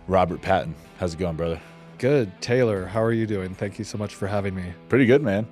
Robert Patton. How's it going, brother? Good. Taylor, how are you doing? Thank you so much for having me. Pretty good, man.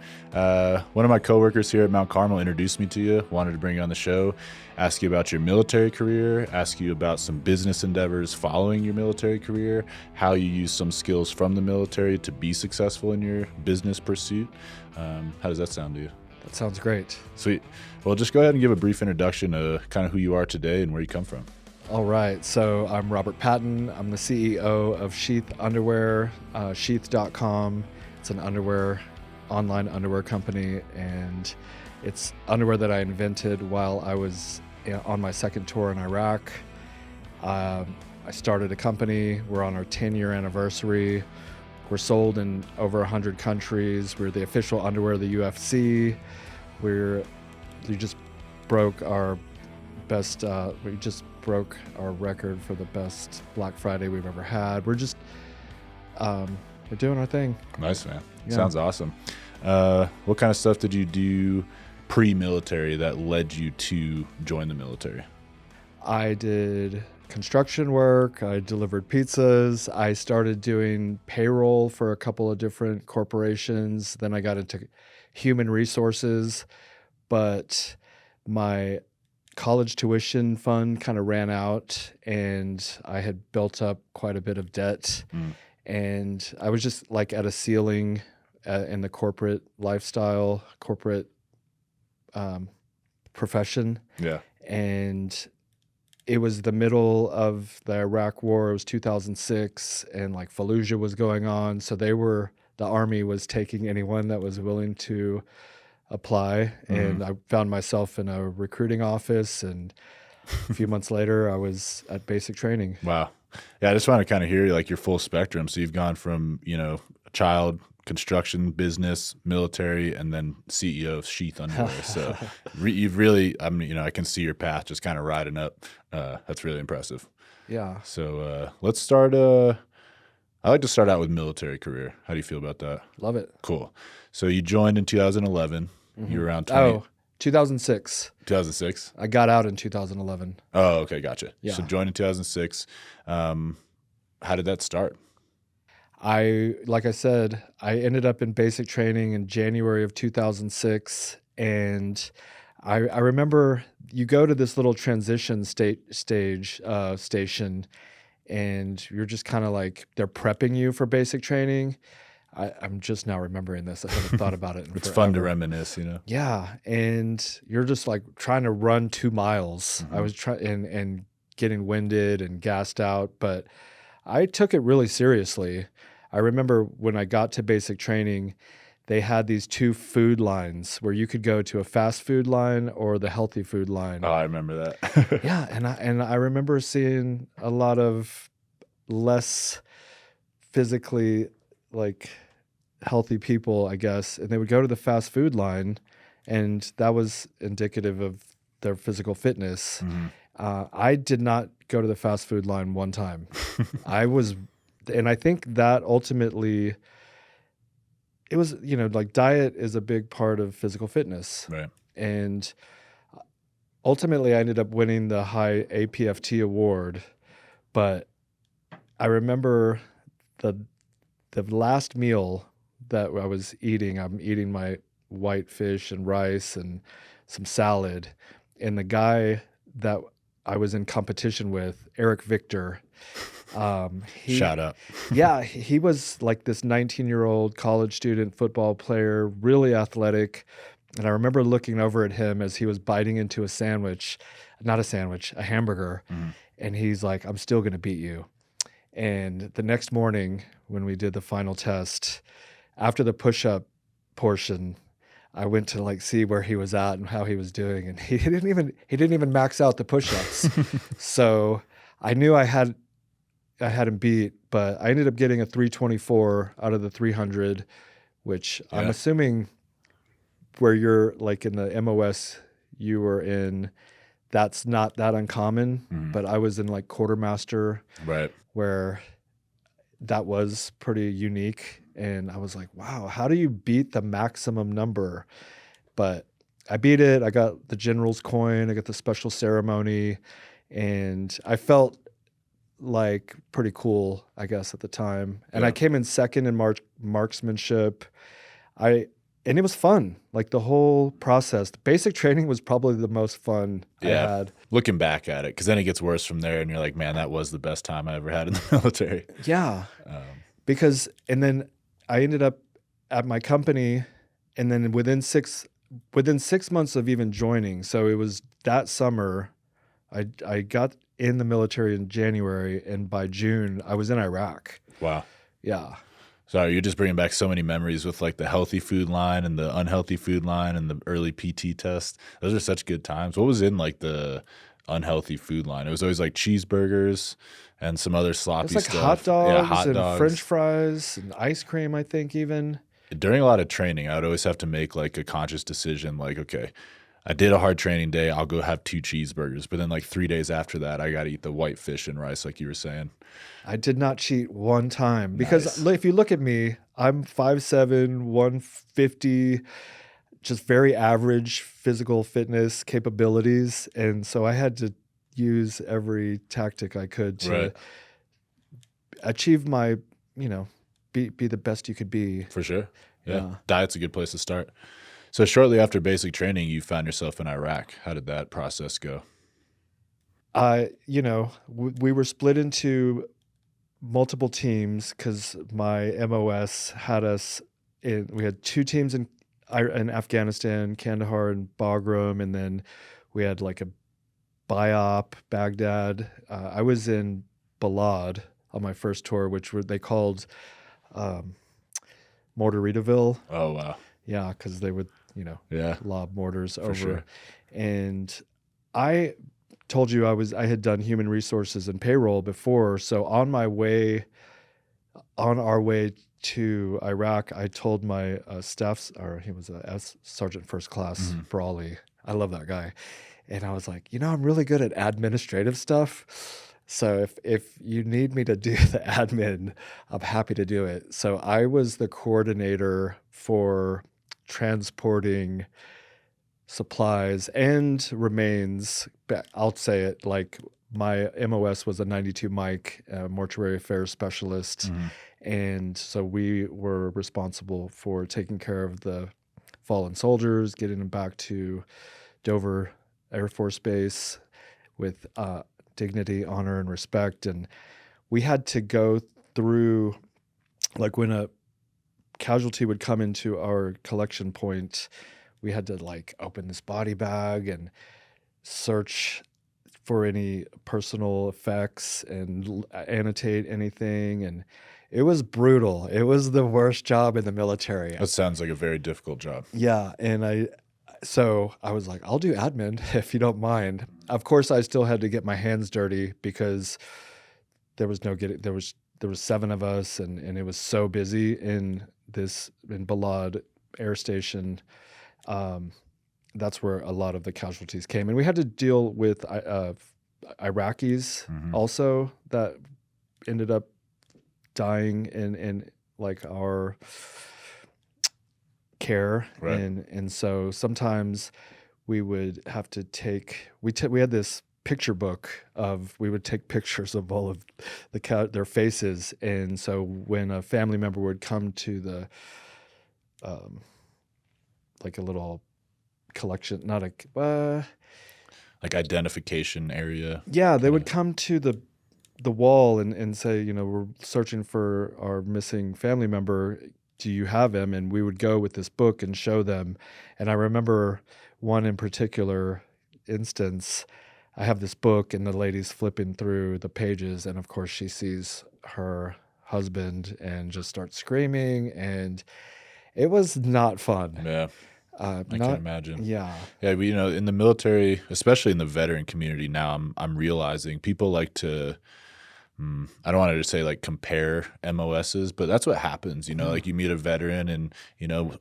One of my coworkers here at Mount Carmel introduced me to you, wanted to bring you on the show, ask you about your military career, ask you about some business endeavors following your military career, how you use some skills from the military to be successful in your business pursuit. How does that sound to you? That sounds great. Sweet. Well, just go ahead and give a brief introduction to kind of who you are today and where you come from. All right. So I'm Robert Patton. I'm the CEO of SHEATH Underwear, sheath.com. It's an online underwear company, and it's underwear that I invented while I was on my second tour in Iraq. I started a company. We're on our 10-year anniversary. We're sold in over 100 countries. We're the official underwear of the UFC. We just broke our best. We just broke our record for the best Black Friday we've ever had. We're just we're doing our thing. Nice, man. Yeah. Sounds awesome. What kind of stuff did you do pre-military that led you to join the military? I did construction work. I delivered pizzas. I started doing payroll for a couple of different corporations. Then I got into human resources, but my college tuition fund kind of ran out, and I had built up quite a bit of debt. And I was just like at a ceiling in the corporate lifestyle, corporate profession. Yeah. And it was the middle of the Iraq War. It was 2006, and like Fallujah was going on. So the army was taking anyone that was willing to apply. And I found myself in a recruiting office, and a few months later I was at basic training. Wow. Yeah, I just want to kind of hear like your full spectrum. So you've gone from, a child, construction, business, military, and then CEO of SHEATH Underwear. So you've really, I can see your path just kind of riding up. That's really impressive. Yeah. So let's start. I like to start out with military career. How do you feel about that? Love it. Cool. So you joined in 2011. You were around 20. Oh, 2006. 2006? I got out in 2011. Oh, okay. Gotcha. Yeah. So joined in 2006. How did that start? Like I said, I ended up in basic training in January of 2006. And I remember you go to this little transition station, and you're just kind of like, they're prepping you for basic training. I'm just now remembering this. I haven't thought about it in It's forever. fun to reminisce, Yeah, and you're just like trying to run 2 miles. I was trying and getting winded and gassed out, but I took it really seriously. I remember when I got to basic training, they had these 2 food lines where you could go to a fast food line or the healthy food line. Oh, I remember that. Yeah, and I remember seeing a lot of less physically like healthy people, I guess, and they would go to the fast food line, and that was indicative of their physical fitness. I did not go to the fast food line one time. And I think that ultimately, it was, like diet is a big part of physical fitness. Right. And ultimately I ended up winning the high APFT award, but I remember the last meal that I was eating, I'm eating my white fish and rice and some salad. And the guy that I was in competition with, Eric Victor, Shout out. yeah, he was like this 19-year-old college student football player, really athletic. And I remember looking over at him as he was biting into a hamburger. And he's like, "I'm still going to beat you." And the next morning when we did the final test, after the push-up portion, I went to like see where he was at and how he was doing, and he didn't even max out the push-ups. So I knew I had him beat, but I ended up getting a 324 out of the 300, which I'm assuming where you're like in the MOS you were in, that's not that uncommon. But I was in like quartermaster, Right. where that was pretty unique. And I was like, wow, how do you beat the maximum number? But I beat it. I got the general's coin. I got the special ceremony. And I felt like pretty cool, I guess, at the time. And Yeah. I came in second in marksmanship. And it was fun. Like the whole process. The basic training was probably the most fun I Yeah. had. Looking back at it, because then it gets worse from there, and you're like, man, that was the best time I ever had in the military. Yeah. Um, And then I ended up at my company, and then within 6 months of even joining, so it was that summer, I got in the military in January, and by June I was in Iraq. wow. Yeah. Sorry, you're just bringing back so many memories with like the healthy food line and the unhealthy food line and the early PT test. Those are such good times. What was in like the unhealthy food line? It was always like cheeseburgers and some other sloppy It's like stuff. hot dogs, Yeah, hot and dogs. French fries and ice cream, I think, even. During a lot of training, I would always have to make like a conscious decision, like, okay, I did a hard training day, I'll go have 2 cheeseburgers. But then like 3 days after that, I got to eat the white fish and rice, like you were saying. I did not cheat one time because Nice. if you look at me, I'm 5'7", 150, just very average physical fitness capabilities. And so I had to use every tactic I could to Right. achieve my, be the best you could be. For sure. Yeah. Yeah. Diet's a good place to start. So shortly after basic training, you found yourself in Iraq. How did that process go? We were split into multiple teams because my MOS had us in. We had 2 teams in Afghanistan, Kandahar and Bagram, and then we had like a BIOP, Baghdad. I was in Balad on my first tour, which they called Motar-rita-ville. Oh, wow. Yeah, because they would, Yeah. lob mortars over. sure. And I told you I had done human resources and payroll before. So on our way to Iraq, I told my he was a Sergeant First Class Brawley. I love that guy. And I was like, I'm really good at administrative stuff. So if you need me to do the admin, I'm happy to do it. So I was the coordinator for transporting supplies and remains. I'll say it like my MOS was a 92 mic mortuary affairs specialist. And so we were responsible for taking care of the fallen soldiers, getting them back to Dover Air Force Base with dignity, honor, and respect. And we had to go through, like when a casualty would come into our collection point, we had to like open this body bag and search for any personal effects and annotate anything. And it was brutal. It was the worst job in the military. That sounds like a very difficult job. Yeah. And so I was like, I'll do admin if you don't mind. Of course, I still had to get my hands dirty because there was 7 of us and it was so busy in Balad Air Station. That's where a lot of the casualties came. And we had to deal with Iraqis also that ended up dying in like our care. Right. And so sometimes we would have to we had this picture book we would take pictures of all of their faces. And so when a family member would come to the like a little collection, not like identification area. Yeah, they would come to the wall and say, we're searching for our missing family member. Do you have him? And we would go with this book and show them. And I remember one in particular instance, I have this book and the lady's flipping through the pages. And of course she sees her husband and just starts screaming. And it was not fun. Yeah. I can imagine. Yeah. Yeah, in the military, especially in the veteran community now, I'm realizing people like to I don't want to just say like compare MOSs, but that's what happens, like you meet a veteran and,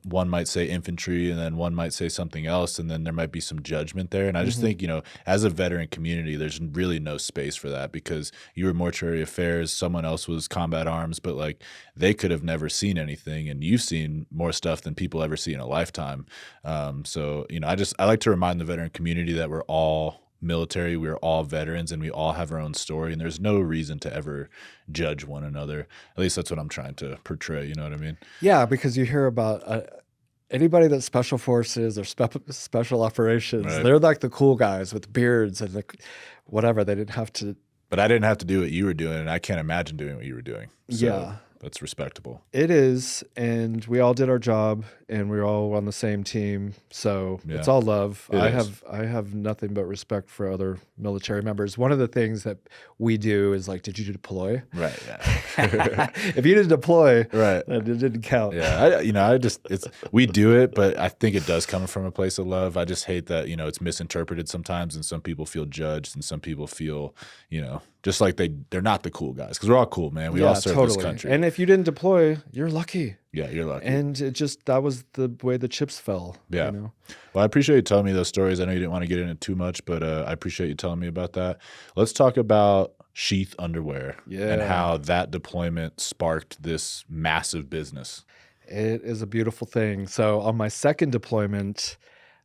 one might say infantry and then one might say something else. And then there might be some judgment there. And I just think, as a veteran community, there's really no space for that because you were mortuary affairs, someone else was combat arms, but like they could have never seen anything. And you've seen more stuff than people ever see in a lifetime. So, I like to remind the veteran community that we're all military. We're all veterans and we all have our own story, and there's no reason to ever judge one another. At least that's what I'm trying to portray. You know what I mean? Yeah, because you hear about anybody that's special forces or special operations, Right. they're like the cool guys with beards and whatever. They didn't have to. But I didn't have to do what you were doing, and I can't imagine doing what you were doing. So Yeah. that's respectable. It is, and we all did our job, and we were all on the same team. So Yeah. it's all love. It I is. have nothing but respect for other military members. One of the things that we do is like, did you deploy? Right. Yeah. If you didn't deploy, Right. then it didn't count. Yeah, we do it, but I think it does come from a place of love. I just hate that, it's misinterpreted sometimes, and some people feel judged, and some people feel, just like they're not the cool guys, because we're all cool, man. We all serve this country. And if you didn't deploy, you're lucky. Yeah, you're lucky. And that was the way the chips fell. Yeah. Well, I appreciate you telling me those stories. I know you didn't want to get into too much, but I appreciate you telling me about that. Let's talk about SHEATH Underwear and how that deployment sparked this massive business. It is a beautiful thing. So on my second deployment,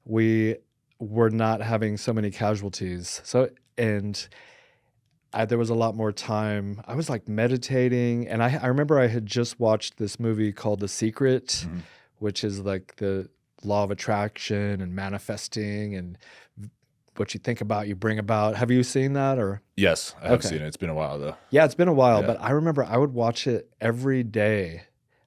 we were not having so many casualties. There was a lot more time. I was like meditating, and I remember I had just watched this movie called The Secret, which is like the law of attraction and manifesting, and what you think about, you bring about. Have you seen that? Or Yes, I have seen it. It's been a while though. Yeah, it's been a while, but I remember I would watch it every day.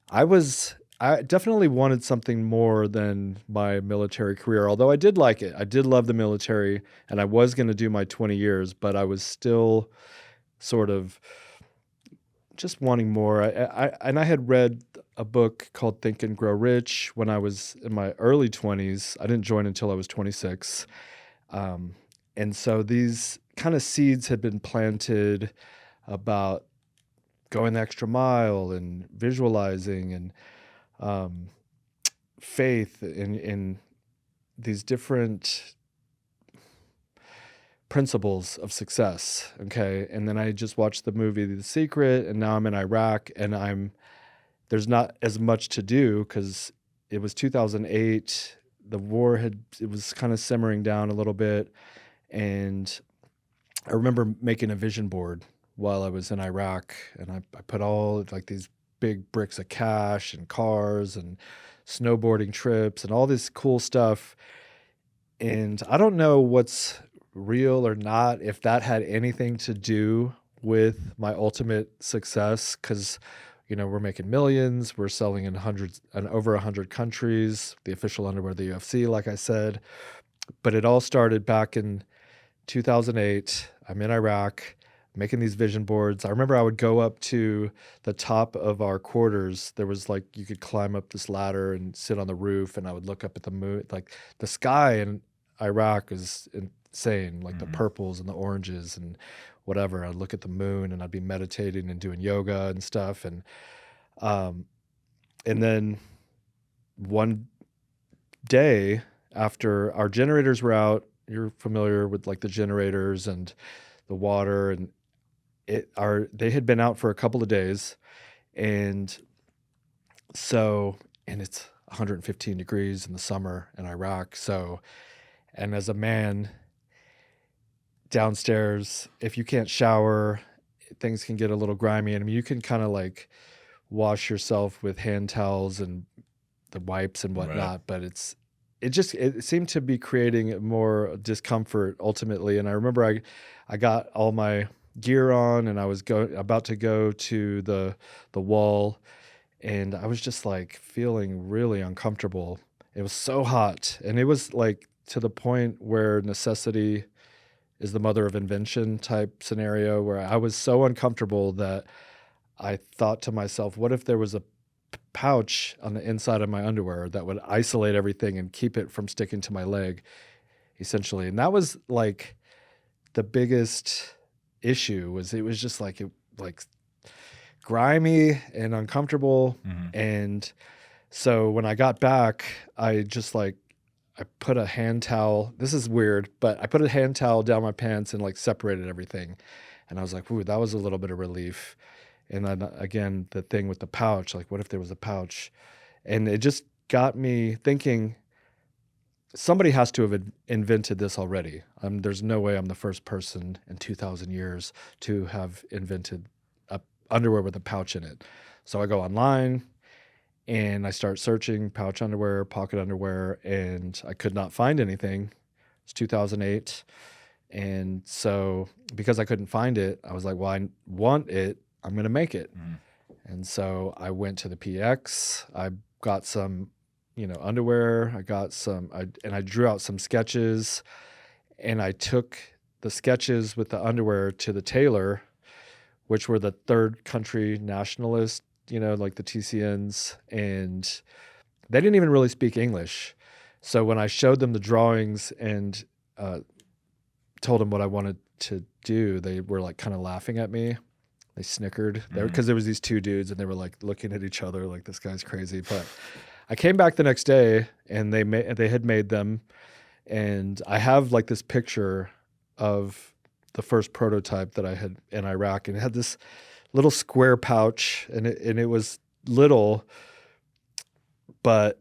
I definitely wanted something more than my military career, although I did like it. I did love the military, and I was going to do my 20 years, but I was still sort of just wanting more. I had read a book called Think and Grow Rich when I was in my early 20s. I didn't join until I was 26. And so these kind of seeds had been planted about going the extra mile and visualizing and faith in these different principles of success. Okay. And then I just watched the movie The Secret, and now I'm in Iraq, and there's not as much to do because it was 2008. The war it was kind of simmering down a little bit. And I remember making a vision board while I was in Iraq, and I put all like these big bricks of cash and cars and snowboarding trips and all this cool stuff. And I don't know what's real or not, if that had anything to do with my ultimate success, because we're making millions, we're selling in over 100 countries, the official underwear of the UFC, like I said. But it all started back in 2008. I'm in Iraq making these vision boards. I remember I would go up to the top of our quarters. There was like, you could climb up this ladder and sit on the roof, and I would look up at the moon. Like the sky in Iraq is insane, like the purples and the oranges and whatever. I'd look at the moon, and I'd be meditating and doing yoga and stuff. And then one day after our generators were out, you're familiar with like the generators and the water, and they had been out for a couple of days. And it's 115 degrees in the summer in Iraq. And as a man downstairs, if you can't shower, things can get a little grimy. And I mean, you can kind of like wash yourself with hand towels and the wipes and whatnot, but it seemed to be creating more discomfort ultimately. And I remember I got all my gear on, and I was about to go to the wall, and I was just like feeling really uncomfortable. It was so hot, and it was like to the point where necessity is the mother of invention type scenario, where I was so uncomfortable that I thought to myself, what if there was a pouch on the inside of my underwear that would isolate everything and keep it from sticking to my leg, essentially. And that was like the biggest issue. It was just like grimy and uncomfortable. And so when I got back, I put a hand towel. This is weird, but I put a hand towel down my pants and like separated everything. And I was like, ooh, that was a little bit of relief. And then again, the thing with the pouch, like what if there was a pouch? And it just got me thinking, somebody has to have invented this already. There's no way I'm the first person in 2,000 years to have invented a underwear with a pouch in it. So I go online and I start searching pouch underwear, pocket underwear, and I could not find anything. It's 2008. And so because I couldn't find it, I was like, well, I want it. I'm going to make it. Mm. And so I went to the PX. I got some, underwear. I got some, and I drew out some sketches, and I took the sketches with the underwear to the tailor, which were the third country nationalists, like the TCNs, and they didn't even really speak English. So when I showed them the drawings and told them what I wanted to do, they were like kind of laughing at me. They snickered because there was these two dudes and they were like looking at each other like, this guy's crazy. But I came back the next day and they had made them, and I have like this picture of the first prototype that I had in Iraq, and it had this little square pouch, and it was little, but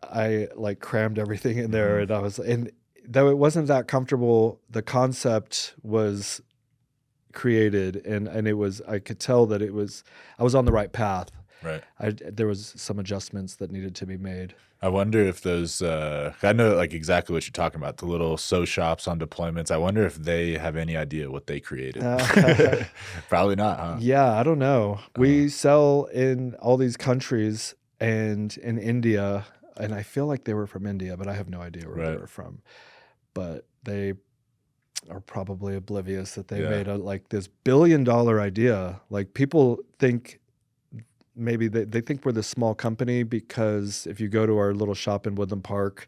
I like crammed everything in there, and though it wasn't that comfortable, the concept was created, and it was, I could tell that I was on the right path. Right. There was some adjustments that needed to be made. I wonder if those, I know like exactly what you're talking about, the little sew shops on deployments. I wonder if they have any idea what they created. Probably not, huh? Yeah, I don't know. We sell in all these countries and in India, and I feel like they were from India, but I have no idea where they were from. But they are probably oblivious that they made like this $1 billion idea. Like people think maybe they think we're this small company because if you go to our little shop in Woodland Park,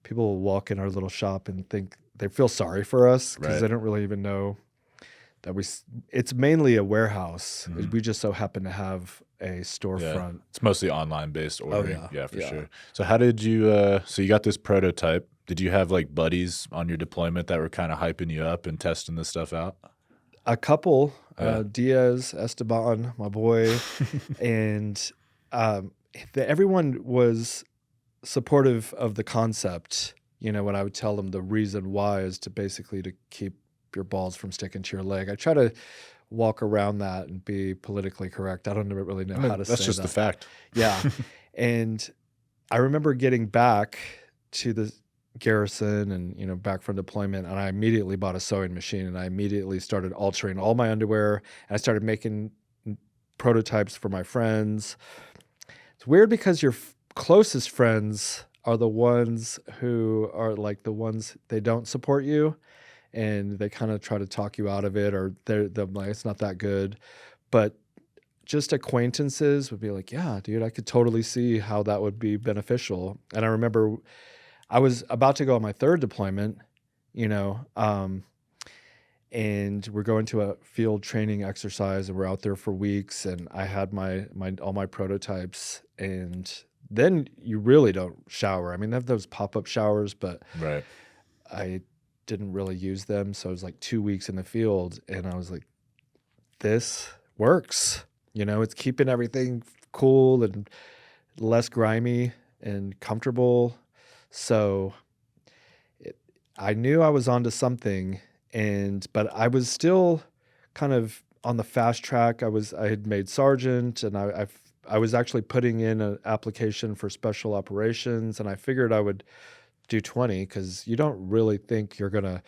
people will walk in our little shop and think they feel sorry for us because they don't really even know that it's mainly a warehouse. Mm-hmm. We just so happen to have a storefront. Yeah. It's mostly online based ordering. Oh, yeah, for sure. So how did you, so you got this prototype. Did you have like buddies on your deployment that were kind of hyping you up and testing this stuff out? A couple, Diaz, Esteban, my boy, and everyone was supportive of the concept. When I would tell them the reason why is to basically to keep your balls from sticking to your leg. I try to walk around that and be politically correct. I don't really know how to say that. That's just the fact. Yeah. And I remember getting back to the garrison and back from deployment, and I immediately bought a sewing machine, and I immediately started altering all my underwear, and I started making prototypes for my friends. It's weird because your closest friends are the ones who are like the ones they don't support you, and they kind of try to talk you out of it, or they're like, it's not that good. But just acquaintances would be like, yeah, dude, I could totally see how that would be beneficial. And I remember I was about to go on my third deployment, and we're going to a field training exercise, and we're out there for weeks, and I had all my prototypes, and then you really don't shower. I mean, they have those pop-up showers, but I didn't really use them. So it was like 2 weeks in the field, and I was like, this works. It's keeping everything cool and less grimy and comfortable. So I knew I was onto something, but I was still kind of on the fast track. I had made sergeant, and I was actually putting in an application for special operations, and I figured I would do 20 because you don't really think you're gonna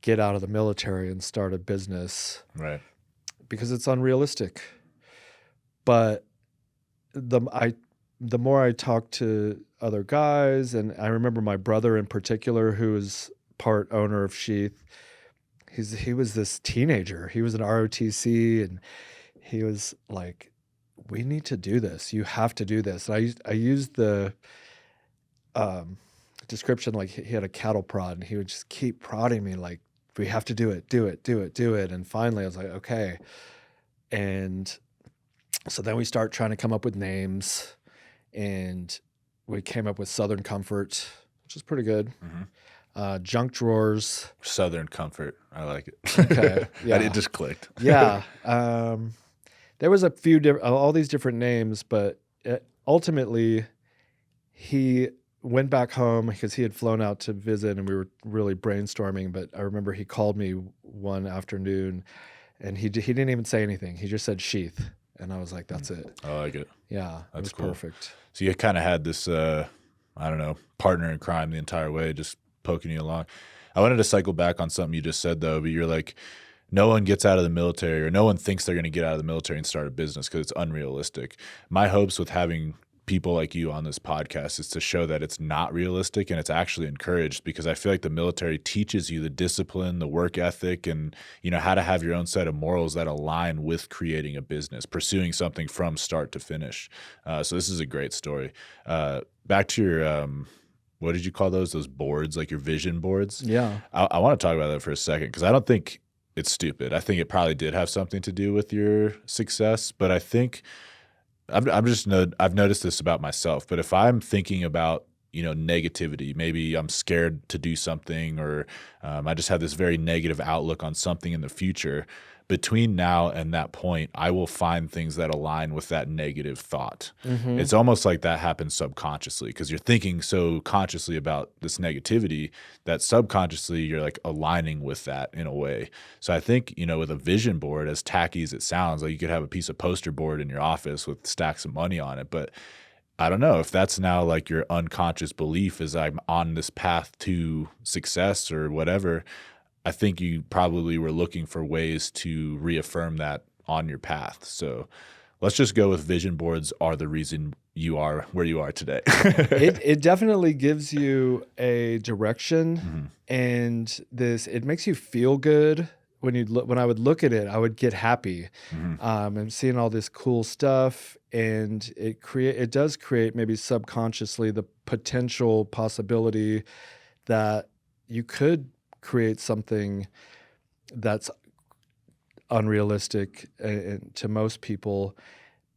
get out of the military and start a business, right? Because it's unrealistic. But the more I talked to other guys, and I remember my brother in particular, who is part owner of Sheath, he was this teenager. He was an ROTC, and he was like, we need to do this. You have to do this. And I used the description like he had a cattle prod, and he would just keep prodding me like, we have to do it, do it, do it, do it. And finally I was like, okay. And so then we start trying to come up with names, and we came up with Southern Comfort, which is pretty good. Mm-hmm. Junk Drawers. Southern Comfort. I like it. Okay. Yeah. It just clicked. Yeah. There was a few all these different names, but ultimately he went back home because he had flown out to visit and we were really brainstorming. But I remember he called me one afternoon and he didn't even say anything. He just said sheath. And I was like, that's it. I like it. Yeah, it was cool. perfect. So you kind of had this, I don't know, partner in crime the entire way, just poking you along. I wanted to cycle back on something you just said, though, but you're like, no one gets out of the military, or no one thinks they're going to get out of the military and start a business because it's unrealistic. My hopes with having people like you on this podcast is to show that it's not realistic and it's actually encouraged, because I feel like the military teaches you the discipline, the work ethic, and how to have your own set of morals that align with creating a business, pursuing something from start to finish. So this is a great story. Back to your what did you call those boards, like your vision boards? Yeah. I want to talk about that for a second, because I don't think it's stupid. I think it probably did have something to do with your success, but I think I've noticed this about myself. But if I'm thinking about negativity, maybe I'm scared to do something, or I just have this very negative outlook on something in the future, between now and that point, I will find things that align with that negative thought. Mm-hmm. It's almost like that happens subconsciously, because you're thinking so consciously about this negativity that subconsciously you're like aligning with that in a way. So I think, with a vision board, as tacky as it sounds, like you could have a piece of poster board in your office with stacks of money on it, but I don't know if that's now like your unconscious belief is I'm on this path to success or whatever. I think you probably were looking for ways to reaffirm that on your path. So let's just go with vision boards are the reason you are where you are today. It definitely gives you a direction, and it makes you feel good. When I would look at it, I would get happy. And seeing all this cool stuff, and it does create maybe subconsciously the potential possibility that you could create something that's unrealistic to most people.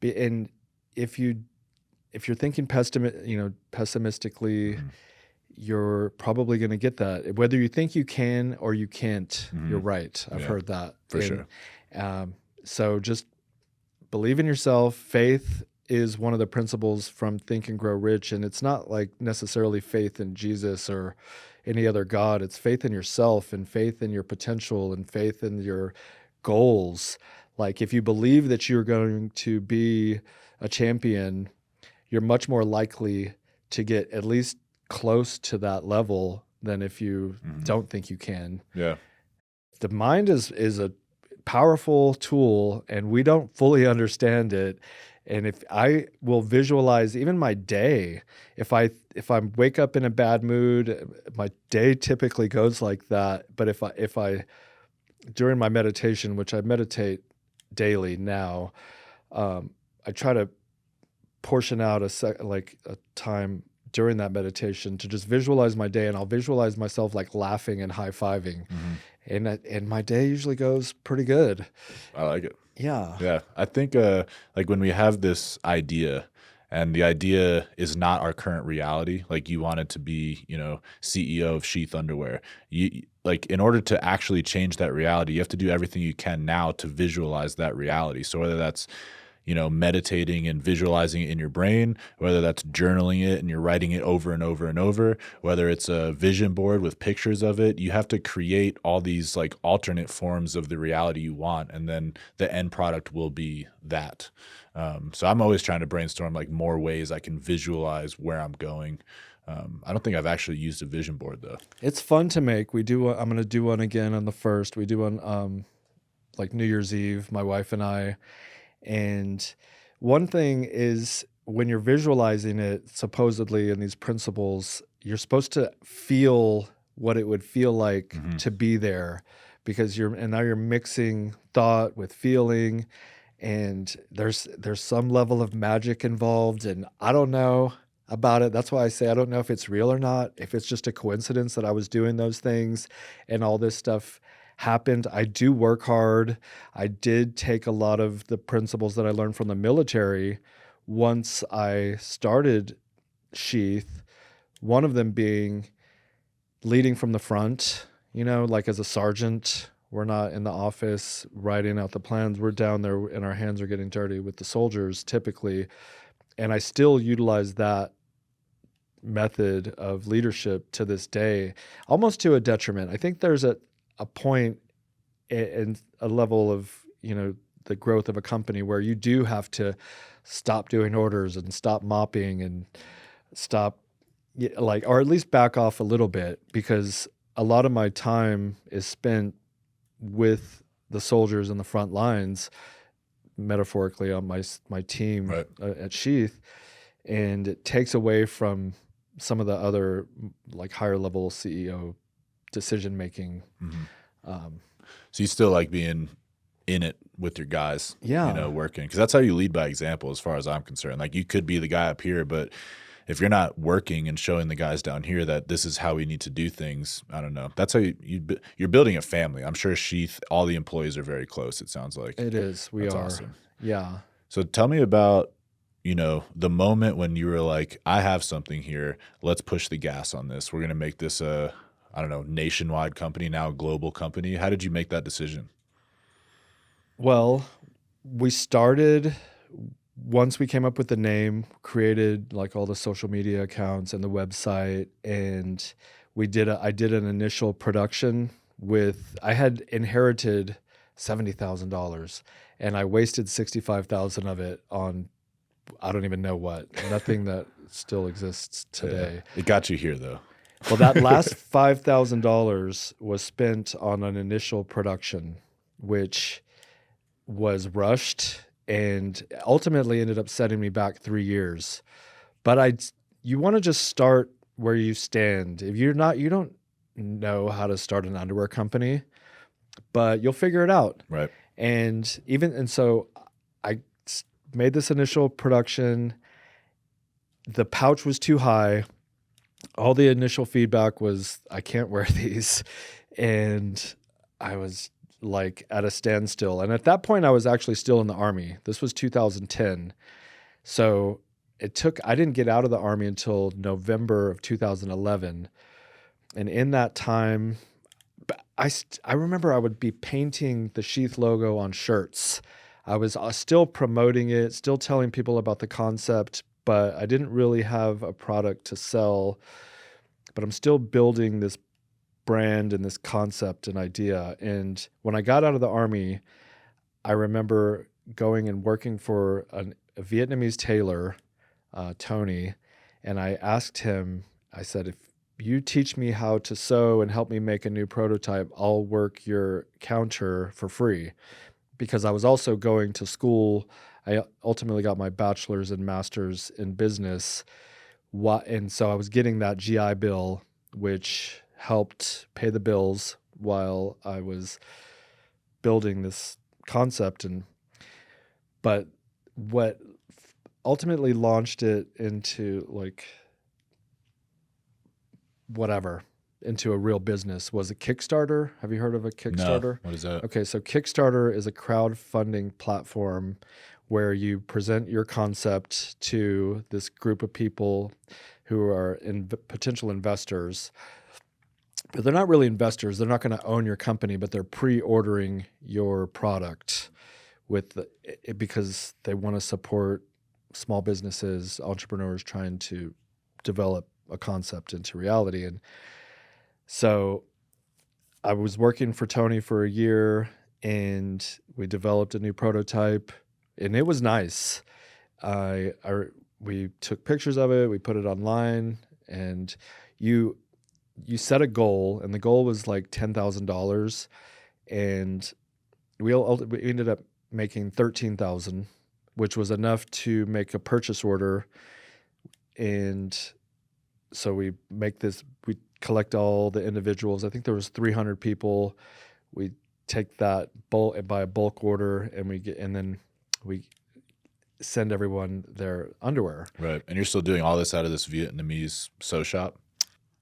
And if you're thinking pessimistically, you're probably going to get that. Whether you think you can or you can't, you're right. I've heard that. For sure. So just believe in yourself. Faith is one of the principles from Think and Grow Rich. And it's not like necessarily faith in Jesus or any other God. It's faith in yourself and faith in your potential and faith in your goals. Like if you believe that you're going to be a champion, you're much more likely to get at least close to that level than if you don't think you can. Yeah. The mind is a powerful tool, and we don't fully understand it. And if I will visualize even my day, if I wake up in a bad mood, my day typically goes like that. But if I during my meditation, which I meditate daily now, I try to portion out a time during that meditation to just visualize my day, and I'll visualize myself like laughing and high-fiving. And my day usually goes pretty good. I like it. Yeah. Yeah. I think like when we have this idea and the idea is not our current reality, like you wanted to be, CEO of SHEATH Underwear, like in order to actually change that reality, you have to do everything you can now to visualize that reality. So whether that's meditating and visualizing it in your brain, whether that's journaling it and you're writing it over and over and over, whether it's a vision board with pictures of it, you have to create all these like alternate forms of the reality you want. And then the end product will be that. So I'm always trying to brainstorm like more ways I can visualize where I'm going. I don't think I've actually used a vision board though. It's fun to make. I'm going to do one again on the 1st. We do one like New Year's Eve, my wife and I. And one thing is when you're visualizing it, supposedly in these principles, you're supposed to feel what it would feel like to be there, because now you're mixing thought with feeling, and there's some level of magic involved, and I don't know about it. That's why I say I don't know if it's real or not, if it's just a coincidence that I was doing those things and all this stuff happened. I do work hard. I did take a lot of the principles that I learned from the military once I started SHEATH, one of them being leading from the front, like as a sergeant. We're not in the office writing out the plans. We're down there and our hands are getting dirty with the soldiers typically. And I still utilize that method of leadership to this day, almost to a detriment. I think there's a point and a level of, the growth of a company where you do have to stop doing orders and stop mopping and stop, or at least back off a little bit, because a lot of my time is spent with the soldiers in the front lines, metaphorically on my team Right. At Sheath, and it takes away from some of the other higher level CEO decision making. So you still like being in it with your guys, Yeah. working, because that's how you lead by example, as far as I'm concerned. Like, you could be the guy up here, but if you're not working and showing the guys down here that this is how we need to do things, I don't know. That's how you're building a family. I'm sure Sheath, all the employees are very close, it sounds like. It is. We That's are. awesome. Yeah. So tell me about, the moment when you were like, I have something here. Let's push the gas on this. We're going to make this a, I don't know, nationwide company, now a global company. How did you make that decision? Well, we started once we came up with the name, created all the social media accounts and the website, and I did an initial production I had inherited $70,000 and I wasted 65,000 of it on I don't even know what, nothing that still exists today. Yeah. It got you here though. Well, that last $5,000 was spent on an initial production, which was rushed and ultimately ended up setting me back 3 years. But you want to just start where you stand. If you don't know how to start an underwear company, but you'll figure it out. Right. And so I made this initial production. The pouch was too high. All the initial feedback was, I can't wear these. And I was at a standstill. And at that point, I was actually still in the Army. This was 2010. So I didn't get out of the Army until November of 2011. And in that time, I remember I would be painting the Sheath logo on shirts. I was still promoting it, still telling people about the concept, but I didn't really have a product to sell. But I'm still building this brand and this concept and idea. And when I got out of the Army, I remember going and working for a Vietnamese tailor, Tony, and I asked him, I said, if you teach me how to sew and help me make a new prototype, I'll work your counter for free. Because I was also going to school. I ultimately got my bachelor's and master's in business. And so I was getting that GI Bill, which helped pay the bills while I was building this concept. But what ultimately launched it into into a real business was a Kickstarter. Have you heard of a Kickstarter? No. What is that? Okay, so Kickstarter is a crowdfunding platform where you present your concept to this group of people who are potential investors. But they're not really investors. They're not going to own your company, but they're pre-ordering your product because they want to support small businesses, entrepreneurs trying to develop a concept into reality. And so I was working for Tony for a year, and we developed a new prototype, and it was nice. We took pictures of it, we put it online, and you set a goal, and the goal was $10,000, and we ended up making $13,000, which was enough to make a purchase order. And so we collect all the individuals. I think there was 300 people. We take that bulk and buy a bulk order, and then we send everyone their underwear. Right. And you're still doing all this out of this Vietnamese sew shop?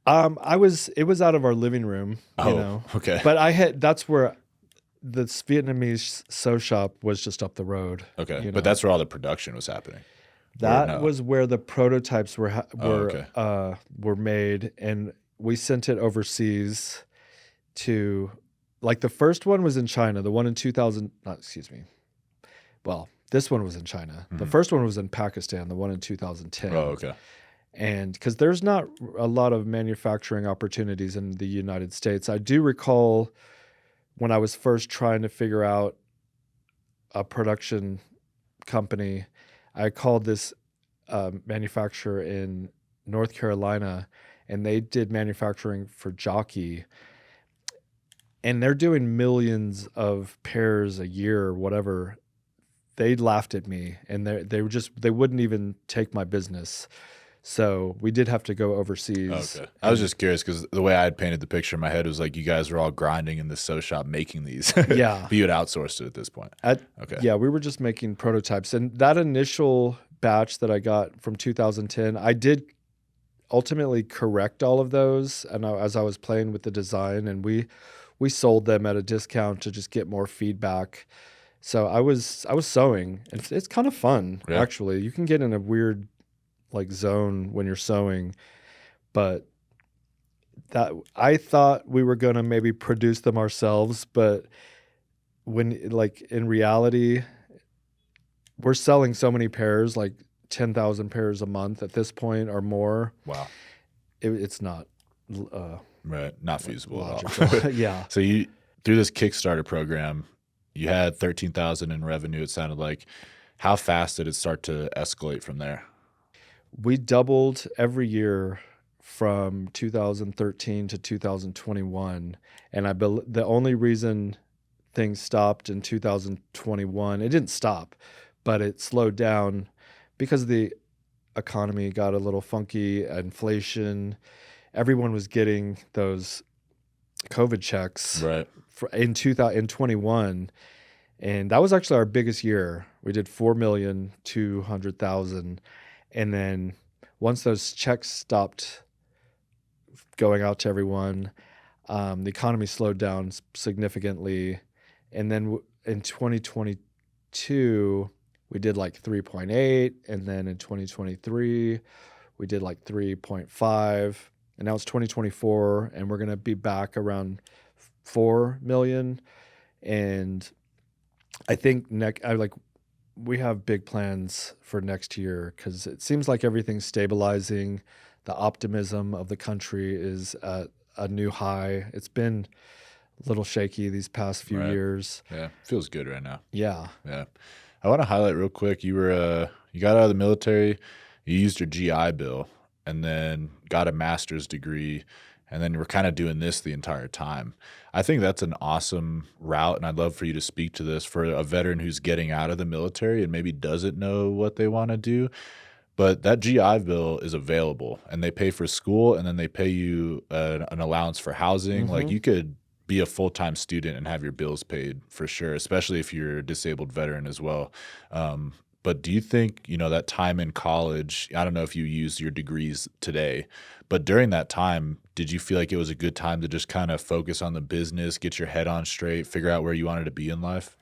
It was out of our living room, Okay. But that's where this Vietnamese sew shop was just up the road. Okay. But that's where all the production was happening. That was where the prototypes were made, and we sent it overseas to, the first one was in China. The one in 2000, well, this one was in China. Mm-hmm. The first one was in Pakistan. The one in 2010. Oh, okay. And because there's not a lot of manufacturing opportunities in the United States. I do recall when I was first trying to figure out a production company, I called this manufacturer in North Carolina, and they did manufacturing for Jockey, and they're doing millions of pairs a year or whatever. They laughed at me, and they wouldn't even take my business. So we did have to go overseas. Okay. I was just curious because the way I had painted the picture in my head was like you guys were all grinding in the sew shop making these. Yeah. But you had outsourced it at this point. Okay. Yeah, we were just making prototypes. And that initial batch that I got from 2010, I did ultimately correct all of those. And as I was playing with the design, and we sold them at a discount to just get more feedback. So I was sewing. It's kind of fun, actually. You can get in a weird like zone when you're sewing, but that I thought we were going to maybe produce them ourselves, but when like in reality we're selling so many pairs, like 10,000 pairs a month at this point or more. Wow. It's not not feasible logical. at all. Yeah. So you through this Kickstarter program, you had 13,000 in revenue, it sounded like. How fast did it start to escalate from there? We doubled every year from 2013 to 2021. And the only reason things stopped in 2021, it didn't stop, but it slowed down because the economy got a little funky, inflation. Everyone was getting those COVID checks in 2021. And that was actually our biggest year. We did 4,200,000. And then once those checks stopped going out to everyone, the economy slowed down significantly. And then in 2022, we did like 3.8. And then in 2023, we did like 3.5. And now it's 2024, and we're going to be back around 4 million. And I think we have big plans for next year because it seems like everything's stabilizing. The optimism of the country is at a new high. It's been a little shaky these past few years. Yeah, feels good right now. Yeah. Yeah. I want to highlight real quick, you got out of the military, you used your GI Bill, and then got a master's degree, and then we're kind of doing this the entire time. I think that's an awesome route, and I'd love for you to speak to this for a veteran who's getting out of the military and maybe doesn't know what they want to do. But that GI Bill is available, and they pay for school, and then they pay you an allowance for housing. Mm-hmm. Like you could be a full-time student and have your bills paid for sure, especially if you're a disabled veteran as well. But do you think, that time in college, I don't know if you used your degrees today, but during that time, did you feel like it was a good time to just kind of focus on the business, get your head on straight, figure out where you wanted to be in life?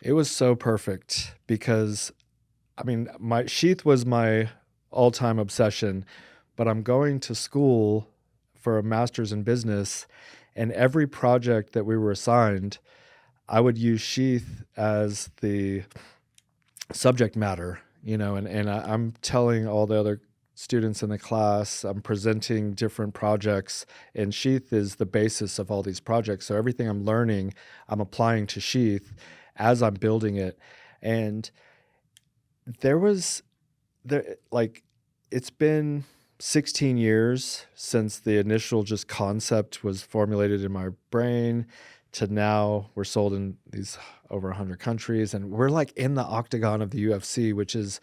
It was so perfect because, my SHEATH was my all-time obsession, but I'm going to school for a master's in business, and every project that we were assigned, I would use SHEATH as the subject matter, and I'm telling all the other students in the class, I'm presenting different projects, and SHEATH is the basis of all these projects. So everything I'm learning, I'm applying to SHEATH as I'm building it. And it's been 16 years since the initial just concept was formulated in my brain to now we're sold in these over 100 countries, and we're like in the octagon of the UFC, which is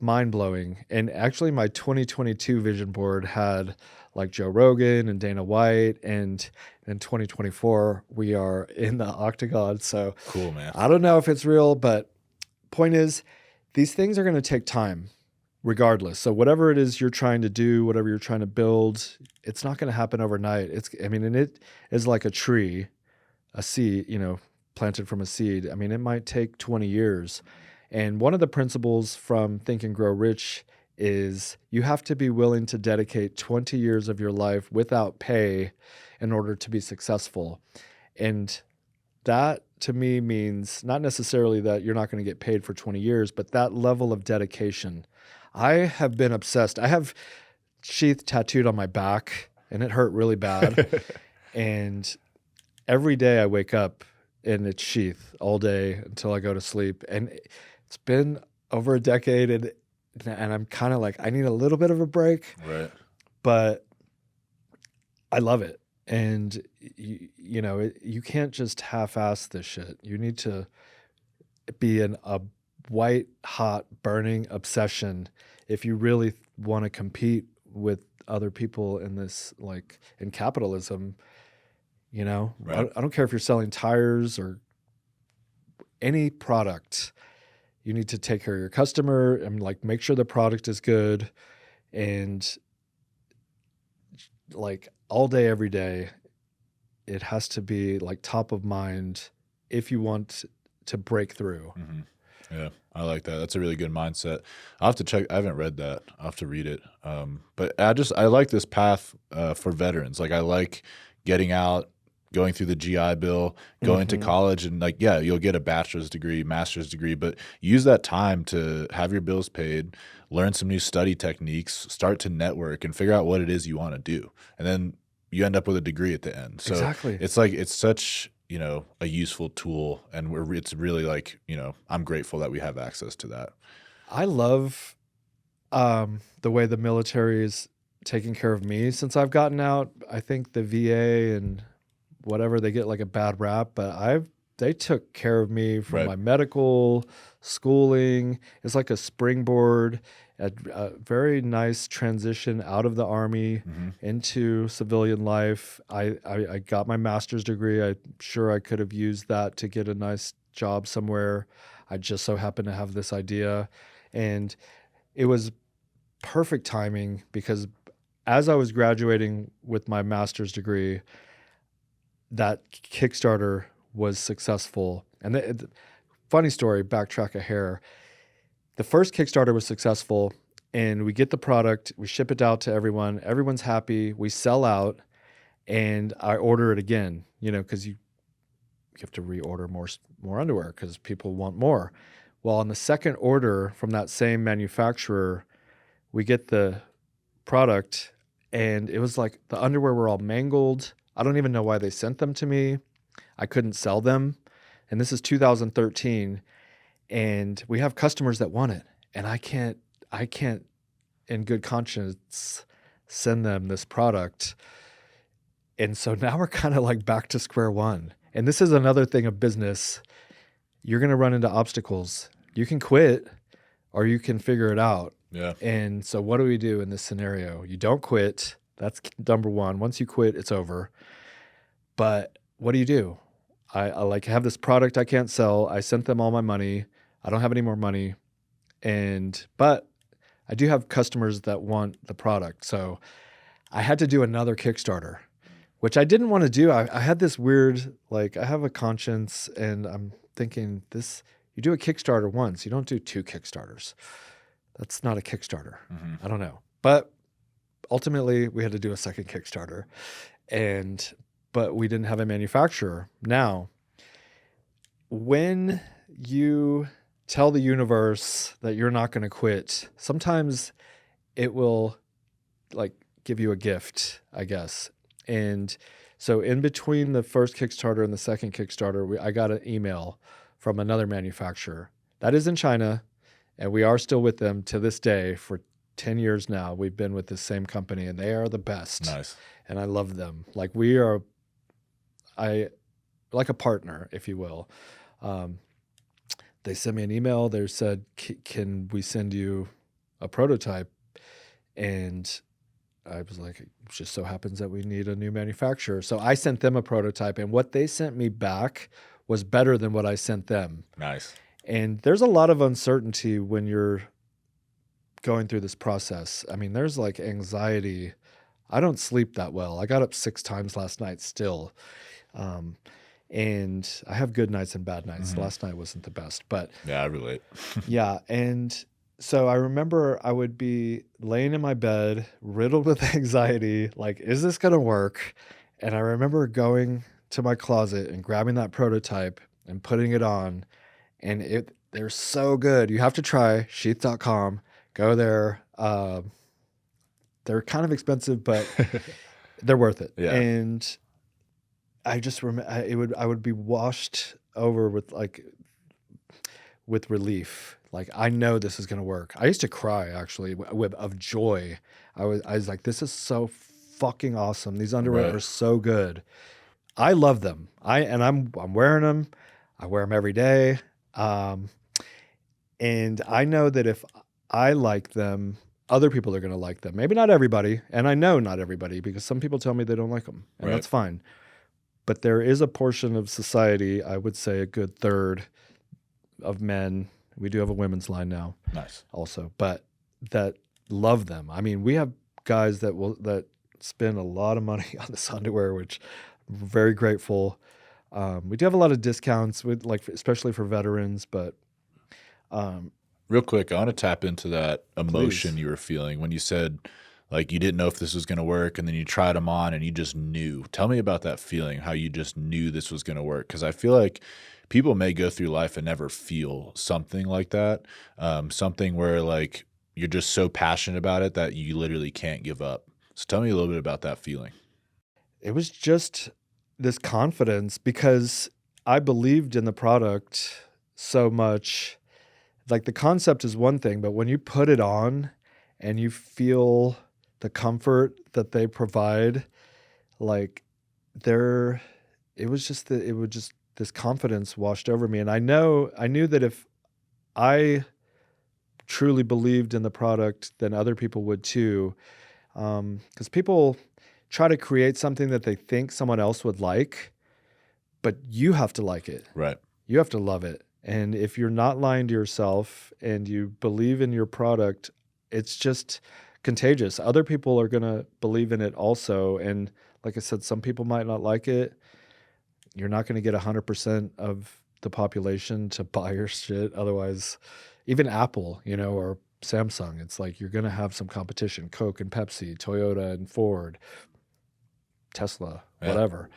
mind-blowing. And actually my 2022 vision board had like Joe Rogan and Dana White, and in 2024 we are in the octagon. So cool, man. I don't know if it's real, but point is these things are going to take time regardless. So whatever it is you're trying to do, whatever you're trying to build, it's not going to happen overnight. And it is like a tree, a seed, planted from a seed. It might take 20 years. And one of the principles from Think and Grow Rich is you have to be willing to dedicate 20 years of your life without pay in order to be successful. And that to me means not necessarily that you're not going to get paid for 20 years, but that level of dedication. I have been obsessed. I have Sheath tattooed on my back, and it hurt really bad. And every day I wake up and it's Sheath all day until I go to sleep. And it's been over a decade, and I'm kind of like, I need a little bit of a break. Right. But I love it. And you can't just half-ass this shit. You need to be in a white hot burning obsession if you really want to compete with other people in this, like, in capitalism. Right. I don't care if you're selling tires or any product. You need to take care of your customer and, like, make sure the product is good, and, like, all day every day it has to be, like, top of mind if you want to break through. Mm-hmm. Yeah, I like that. That's a really good mindset. I'll have to check. I haven't read that. I'll have to read it. But I like this path for veterans. Like, I like getting out, going through the GI Bill, going to college, and, like, yeah, you'll get a bachelor's degree, master's degree, but use that time to have your bills paid, learn some new study techniques, start to network, and figure out what it is you want to do. And then you end up with a degree at the end. So Exactly. it's like, it's such, a useful tool, and it's really, like, I'm grateful that we have access to that. I love the way the military is taking care of me since I've gotten out. I think the VA and whatever, they get, like, a bad rap, but they took care of me from Right. my medical schooling. It's like a springboard, a very nice transition out of the Army into civilian life. I got my master's degree. I'm sure I could have used that to get a nice job somewhere. I just so happened to have this idea, and it was perfect timing because as I was graduating with my master's degree, that Kickstarter was successful. And funny story, backtrack a hair. The first Kickstarter was successful, and we get the product, we ship it out to everyone. Everyone's happy. We sell out, and I order it again, because you have to reorder more underwear because people want more. Well, on the second order from that same manufacturer, we get the product, and it was like the underwear were all mangled. I don't even know why they sent them to me. I couldn't sell them. And this is 2013. And we have customers that want it. And I can't in good conscience send them this product. And so now we're kind of like back to square one. And this is another thing of business. You're going to run into obstacles. You can quit or you can figure it out. Yeah. And so what do we do in this scenario? You don't quit. That's number one. Once you quit, it's over. But what do? I like have this product I can't sell. I sent them all my money. I don't have any more money. But I do have customers that want the product. So I had to do another Kickstarter, which I didn't want to do. I had this weird, like, I have a conscience, and I'm thinking you do a Kickstarter once, you don't do 2 Kickstarters. That's not a Kickstarter. I don't know. But ultimately we had to do a second Kickstarter, but we didn't have a manufacturer. Now, when you tell the universe that you're not going to quit, sometimes it will, like, give you a gift, I guess. And so in between the first Kickstarter and the second Kickstarter, I got an email from another manufacturer that is in China, and we are still with them to this day. For 10 years now, we've been with the same company, and they are the best. Nice. And I love them. Like, we are, like a partner, if you will. They sent me an email. They said, can we send you a prototype? And I was like, it just so happens that we need a new manufacturer. So I sent them a prototype, and what they sent me back was better than what I sent them. Nice. And there's a lot of uncertainty when you're going through this process. I mean, there's, like, anxiety. I don't sleep that well. I got up 6 times last night still. And I have good nights and bad nights. Last night wasn't the best, but Yeah, I relate. yeah. And so I remember I would be laying in my bed, riddled with anxiety, like, is this going to work? And I remember going to my closet and grabbing that prototype and putting it on, and they're so good. You have to try sheath.com. Go there. They're kind of expensive, but they're worth it. Yeah. And I just remember I would be washed over with relief. Like, I know this is going to work. I used to cry actually of joy. I was like, this is so fucking awesome. These underwear Right. are so good. I love them. I'm wearing them. I wear them every day. And I know that if I like them, other people are going to like them. Maybe not everybody. And I know not everybody, because some people tell me they don't like them, and Right. that's fine. But there is a portion of society, I would say a good third of men. We do have a women's line now. Nice. Also, but that love them. I mean, we have guys that spend a lot of money on this underwear, which I'm very grateful. We do have a lot of discounts with, like, especially for veterans, but Real quick, I want to tap into that emotion Please. you were feeling when you said, like, you didn't know if this was going to work, and then you tried them on and you just knew. Tell me about that feeling, how you just knew this was going to work. Because I feel like people may go through life and never feel something like that. Something where, like, you're just so passionate about it that you literally can't give up. So tell me a little bit about that feeling. it was just this confidence, because I believed in the product so much. Like, the concept is one thing, but when you put it on and you feel the comfort that they provide, like, it was just this confidence washed over me. And I knew that if I truly believed in the product, then other people would too. Because people try to create something that they think someone else would like, but you have to like it. Right. You have to love it. And if you're not lying to yourself and you believe in your product, it's just contagious. Other people are going to believe in it also. And like I said, some people might not like it. You're not going to get 100% of the population to buy your shit. Otherwise, even Apple, or Samsung, it's like you're going to have some competition. Coke and Pepsi, Toyota and Ford, Tesla, Yeah. whatever.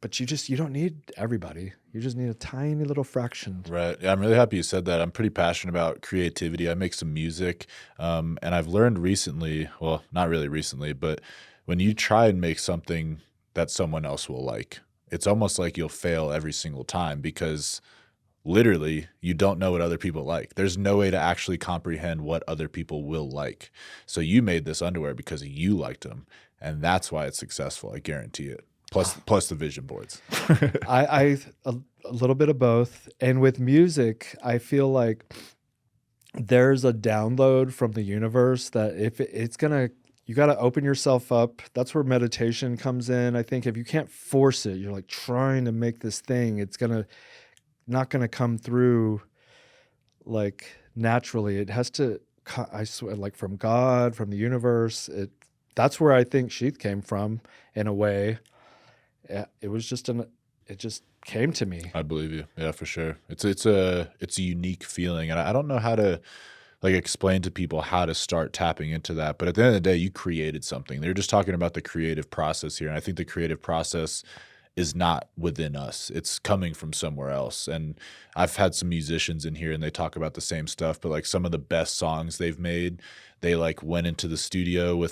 But you don't need everybody. You just need a tiny little fraction. Right. Yeah, I'm really happy you said that. I'm pretty passionate about creativity. I make some music. And I've learned recently, well, not really recently, but when you try and make something that someone else will like, it's almost like you'll fail every single time, because literally you don't know what other people like. There's no way to actually comprehend what other people will like. So you made this underwear because you liked them, and that's why it's successful. I guarantee it. Plus the vision boards. A little bit of both. And with music, I feel like there's a download from the universe that you got to open yourself up. That's where meditation comes in. I think if you can't force it, you're like trying to make this thing, it's not gonna come through like naturally. It has to, I swear, like from God, from the universe. That's where I think Sheath came from in a way. It was just it just came to me. I believe you. Yeah, for sure. It's a unique feeling, and I don't know how to like explain to people how to start tapping into that. But at the end of the day, you created something. They're just talking about the creative process here, and I think the creative process is not within us. It's coming from somewhere else. And I've had some musicians in here and they talk about the same stuff, but like some of the best songs they've made, they like went into the studio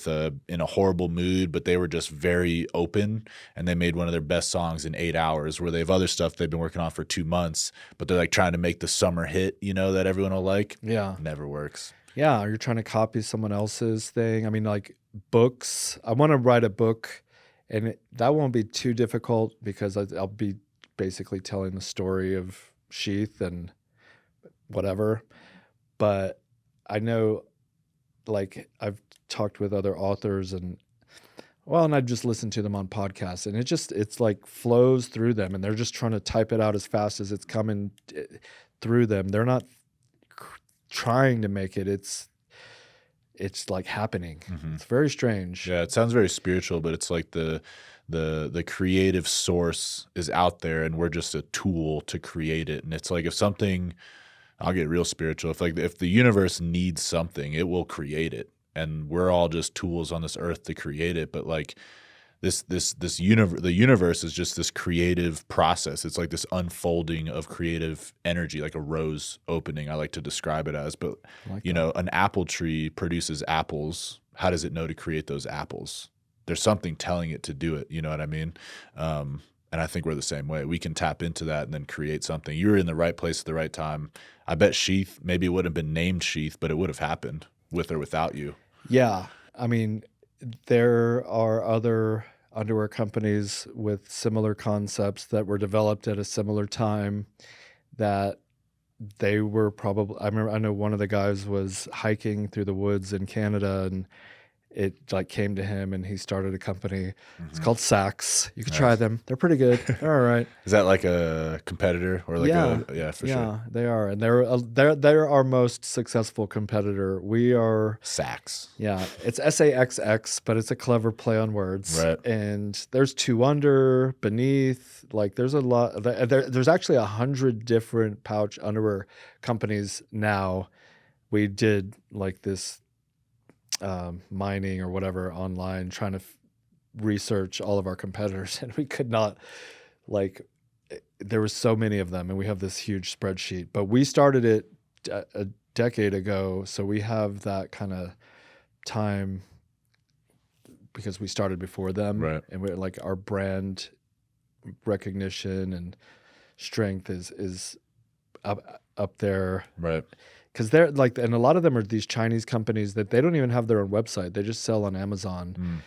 in a horrible mood, but they were just very open, and they made one of their best songs in 8 hours, where they have other stuff they've been working on for 2 months, but they're like trying to make the summer hit, that everyone will like. Yeah. Never works. Yeah. You're trying to copy someone else's thing. I mean, like books. I want to write a book, and that won't be too difficult, because I'll be basically telling the story of Sheath and whatever. But I know, like, I've talked with other authors and I've just listened to them on podcasts, and it's like flows through them, and they're just trying to type it out as fast as it's coming through them. They're not trying to make it. It's like happening. Mm-hmm. It's very strange. Yeah, it sounds very spiritual, but it's like the creative source is out there, and we're just a tool to create it. And it's like I'll get real spiritual. If the universe needs something, it will create it, and we're all just tools on this earth to create it. But like the universe is just this creative process. It's like this unfolding of creative energy, like a rose opening, I like to describe it as. But I like you that. know, an apple tree produces apples. How does it know to create those apples? There's something telling it to do it. You know what I mean? And I think we're the same way. We can tap into that and then create something. You were in the right place at the right time. I bet Sheath, maybe it would have been named Sheath, but it would have happened with or without you. Yeah. I mean, there are other underwear companies with similar concepts that were developed at a similar time that they were probably, I know one of the guys was hiking through the woods in Canada, and it like came to him and he started a company. It's called Saks. You could try Nice. them. They're pretty good. They're all right. Is that like a competitor or like Yeah. yeah, for Yeah, sure. they are. And they're our most successful competitor. We are, Saks. yeah, it's SAXX, but it's a clever play on words. Right. And there's Two Under, Beneath, like there's a lot. There's actually 100 different pouch underwear companies now. We did like this mining or whatever online, trying to research all of our competitors, and we could not, like, there was so many of them, and we have this huge spreadsheet. But we started it a decade ago, so we have that kind of time because we started before them, Right. and we're like, our brand recognition and strength is up there. Right. Because they're like, and a lot of them are these Chinese companies that they don't even have their own website. They just sell on Amazon.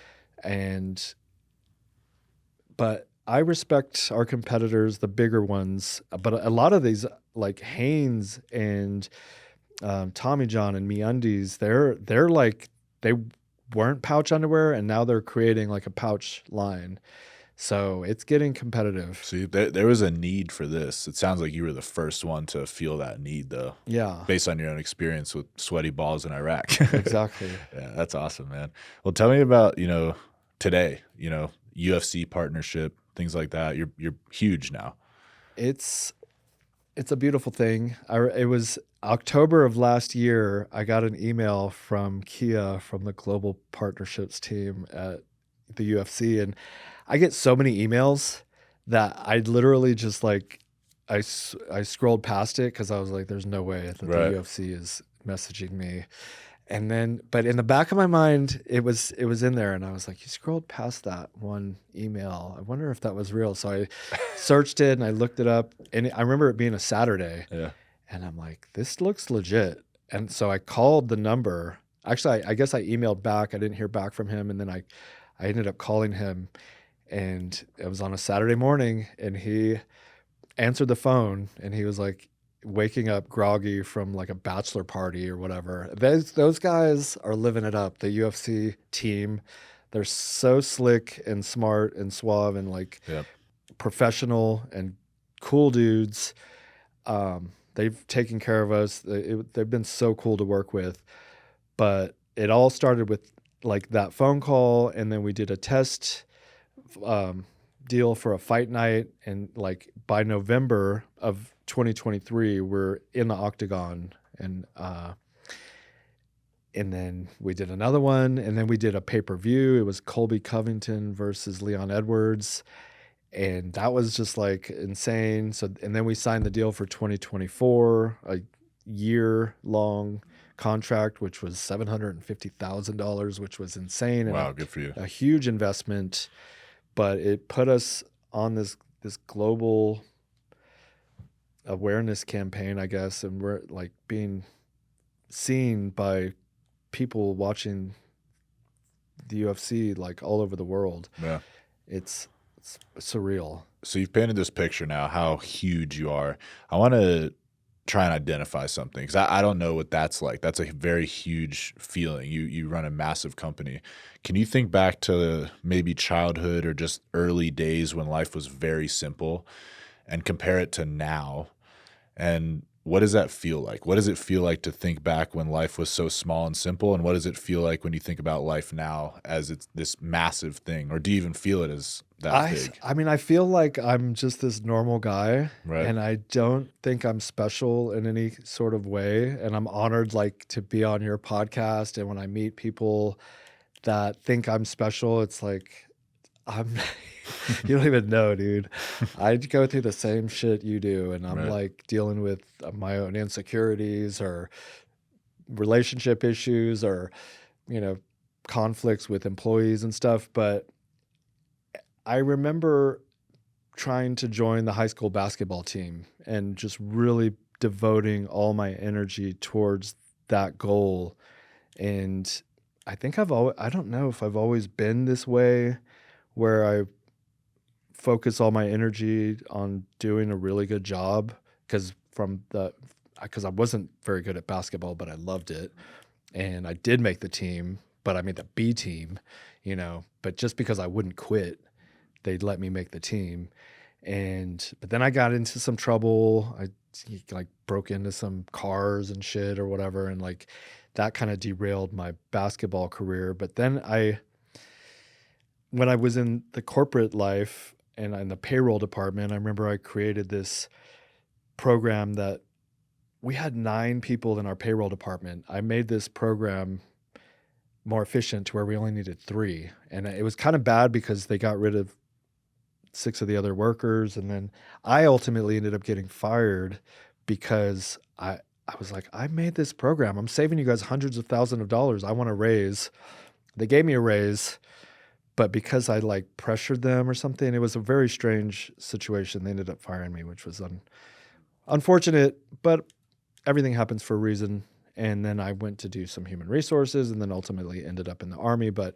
But I respect our competitors, the bigger ones. But a lot of these, like Hanes and Tommy John and MeUndies, they're like, they weren't pouch underwear, and now they're creating like a pouch line. So it's getting competitive. See, there was a need for this. It sounds like you were the first one to feel that need, though. Yeah. Based on your own experience with sweaty balls in Iraq. Exactly. Yeah, that's awesome, man. Well, tell me about, today, UFC partnership, things like that. You're huge now. It's a beautiful thing. It was October of last year. I got an email from Kia, from the global partnerships team at the UFC, and I get so many emails that I literally just like, I scrolled past it because I was like, there's no way that Right. the UFC is messaging me. And then, but in the back of my mind, it was in there, and I was like, you scrolled past that one email. I wonder if that was real. So I searched it and I looked it up, and I remember it being a Saturday. Yeah. And I'm like, this looks legit. And so I called the number. Actually, I guess I emailed back. I didn't hear back from him, and then I ended up calling him, and it was on a Saturday morning, and he answered the phone, and he was like waking up groggy from like a bachelor party or whatever. Those guys are living it up. The UFC team, they're so slick and smart and suave and like professional and cool dudes. They've taken care of us. They've been so cool to work with. But it all started with like that phone call, and then we did a test deal for a fight night, and like by November of 2023 we're in the octagon, and then we did another one, and then we did a pay-per-view. It was Colby Covington versus Leon Edwards, and that was just like insane. So, and then we signed the deal for 2024, a year-long contract, which was $750,000, which was insane. Wow, good for you. A huge investment, but it put us on this global awareness campaign, I guess, and we're like being seen by people watching the UFC like all over the world. Yeah. It's surreal. So you've painted this picture now, how huge you are. I want to try and identify something, because I don't know what that's like. That's a very huge feeling. You run a massive company. Can you think back to maybe childhood or just early days when life was very simple and compare it to now? And what does that feel like? What does it feel like to think back when life was so small and simple? And what does it feel like when you think about life now as it's this massive thing? Or do you even feel it as that big? I mean, I feel like I'm just this normal guy, Right. and I don't think I'm special in any sort of way. And I'm honored like to be on your podcast. And when I meet people that think I'm special, it's like, I'm you don't even know, dude. I go through the same shit you do, and I'm Right. like dealing with my own insecurities or relationship issues or, you know, conflicts with employees and stuff. But I remember trying to join the high school basketball team and just really devoting all my energy towards that goal. And I think I don't know if I've always been this way where I focus all my energy on doing a really good job because I wasn't very good at basketball, but I loved it. And I did make the team, but I made the B team, but just because I wouldn't quit, they'd let me make the team. But then I got into some trouble. I like broke into some cars and shit or whatever. And like that kind of derailed my basketball career. But then when I was in the corporate life and in the payroll department, I remember I created this program that we had 9 people in our payroll department. I made this program more efficient to where we only needed 3. And it was kind of bad because they got rid of 6 of the other workers. And then I ultimately ended up getting fired because I was like, I made this program. I'm saving you guys hundreds of thousands of dollars. I want a raise. They gave me a raise, but because I like pressured them or something, it was a very strange situation. They ended up firing me, which was unfortunate, but everything happens for a reason. And then I went to do some human resources and then ultimately ended up in the Army. But,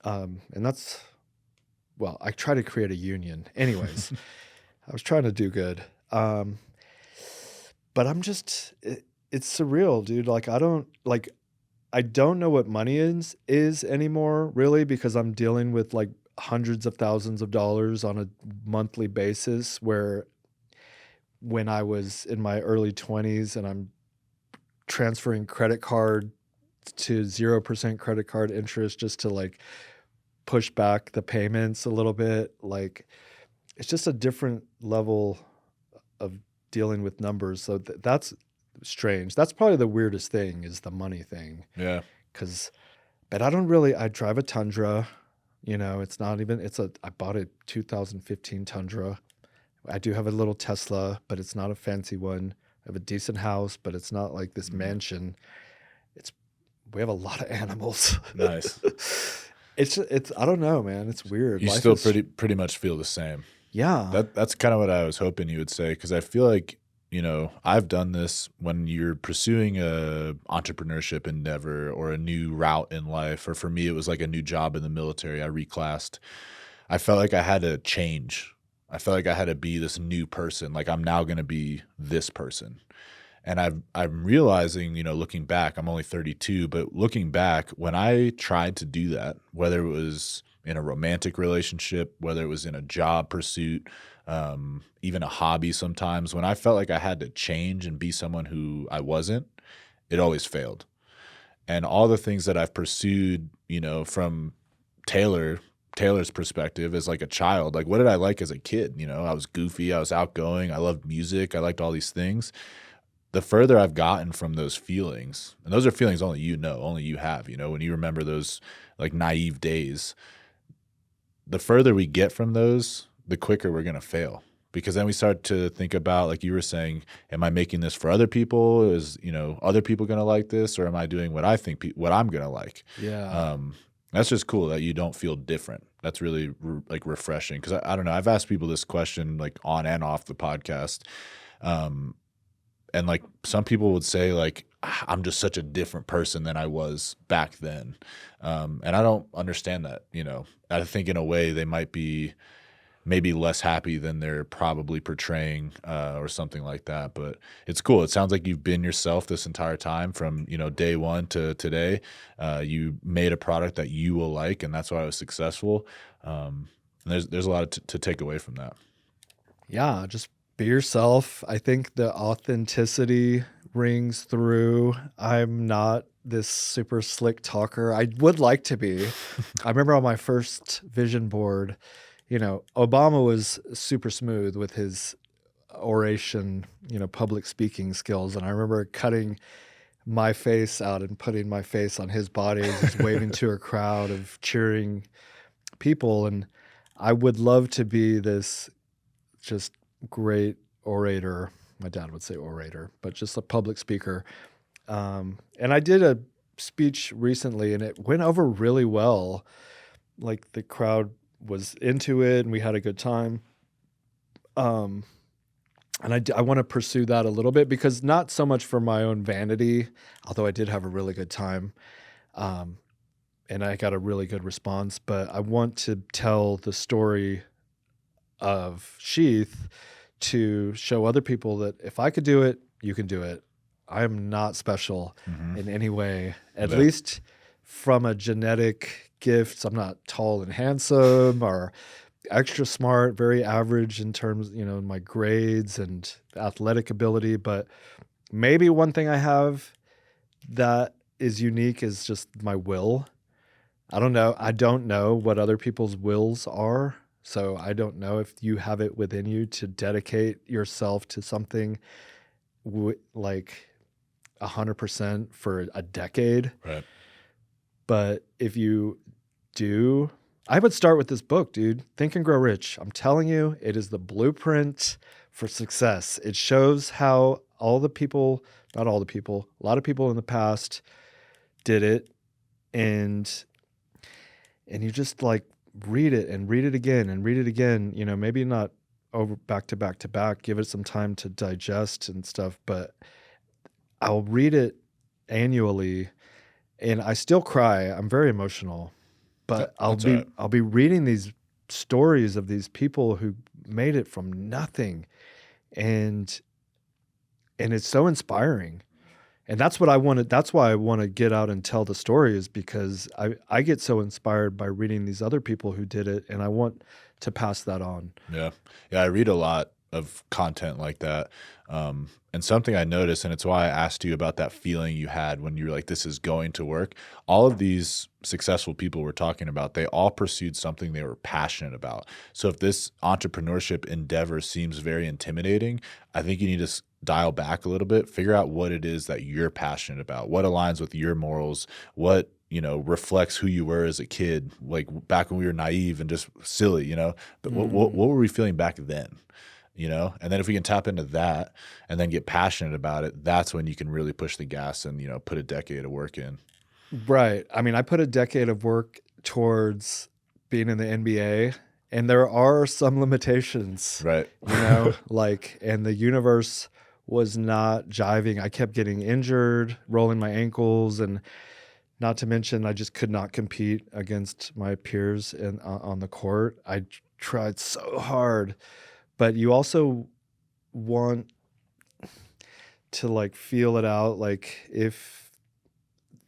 and I try to create a union. Anyways, I was trying to do good. But it's surreal, dude. Like, I don't know what money is anymore, really, because I'm dealing with like hundreds of thousands of dollars on a monthly basis, where when I was in my early 20s and I'm transferring credit card to 0% credit card interest just to like push back the payments a little bit. Like, it's just a different level of dealing with numbers. So that's strange. That's probably the weirdest thing, is the money thing. Yeah. But I drive a Tundra, I bought a 2015 Tundra. I do have a little Tesla, but it's not a fancy one. I have a decent house, but it's not like this mansion. We have a lot of animals. Nice. It's I don't know, man. It's weird. You still pretty much feel the same. Yeah. That's kind of what I was hoping you would say, because I feel like, I've done this when you're pursuing a entrepreneurship endeavor or a new route in life, or for me, it was like a new job in the military. I reclassed. I felt like I had to change. I felt like I had to be this new person. Like, I'm now going to be this person. And I'm realizing, looking back, I'm only 32, but looking back, when I tried to do that, whether it was in a romantic relationship, whether it was in a job pursuit, even a hobby sometimes, when I felt like I had to change and be someone who I wasn't, it always failed. And all the things that I've pursued, from Taylor's perspective as like a child, like, what did I like as a kid? I was goofy, I was outgoing, I loved music, I liked all these things. The further I've gotten from those feelings, and those are feelings only only you have, when you remember those like naive days, the further we get from those, the quicker we're going to fail. Because then we start to think about, like you were saying, am I making this for other people? Is, other people going to like this? Or am I doing what I think, what I'm going to like? Yeah. That's just cool that you don't feel different. That's really like refreshing. Because I don't know, I've asked people this question like on and off the podcast. And like some people would say, like, I'm just such a different person than I was back then. And I don't understand that, I think in a way they might be maybe less happy than they're probably portraying, or something like that. But it's cool. It sounds like you've been yourself this entire time from, day one to today. You made a product that you will like, and that's why it was successful. And there's a lot to take away from that. Yeah, just be yourself. I think the authenticity rings through. I'm not this super slick talker. I would like to be. I remember on my first vision board, Obama was super smooth with his oration, public speaking skills. And I remember cutting my face out and putting my face on his body, just waving to a crowd of cheering people. And I would love to be this just great orator. My dad would say orator, but just a public speaker. And I did a speech recently and it went over really well. Like the crowd was into it and we had a good time. And I want to pursue that a little bit, because not so much for my own vanity, although I did have a really good time. And I got a really good response, but I want to tell the story of Sheath to show other people that if I could do it, you can do it. I am not special in any way, at least from a genetic gift. I'm not tall and handsome or extra smart, very average in terms, my grades and athletic ability. But maybe one thing I have that is unique is just my will. I don't know. I don't know what other people's wills are. So I don't know if you have it within you to dedicate yourself to something like 100% for a decade. Right. But if you do, I would start with this book, dude. Think and Grow Rich. I'm telling you, it is the blueprint for success. It shows how all the people, not all the people, a lot of people in the past did it. And you just like read it and read it again and read it again. Maybe not over back to back to back, give it some time to digest and stuff, but I'll read it annually and I still cry. I'm very emotional, but I'll be reading these stories of these people who made it from nothing. And it's so inspiring. And that's what I wanted. That's why I want to get out and tell the story, is because I get so inspired by reading these other people who did it, and I want to pass that on. Yeah. I read a lot of content like that. And something I noticed, and it's why I asked you about that feeling you had when you were like, this is going to work. All of these successful people we're talking about, they all pursued something they were passionate about. So if this entrepreneurship endeavor seems very intimidating, I think you need to dial back a little bit, figure out what it is that you're passionate about, what aligns with your morals, what reflects who you were as a kid, like back when we were naive and just silly, but what were we feeling back then? And then if we can tap into that and then get passionate about it, that's when you can really push the gas and, put a decade of work in. Right. I mean, I put a decade of work towards being in the NBA, and there are some limitations, right? And the universe was not jiving. I kept getting injured, rolling my ankles, and not to mention I just could not compete against my peers on the court. I tried so hard. But you also want to feel it out, if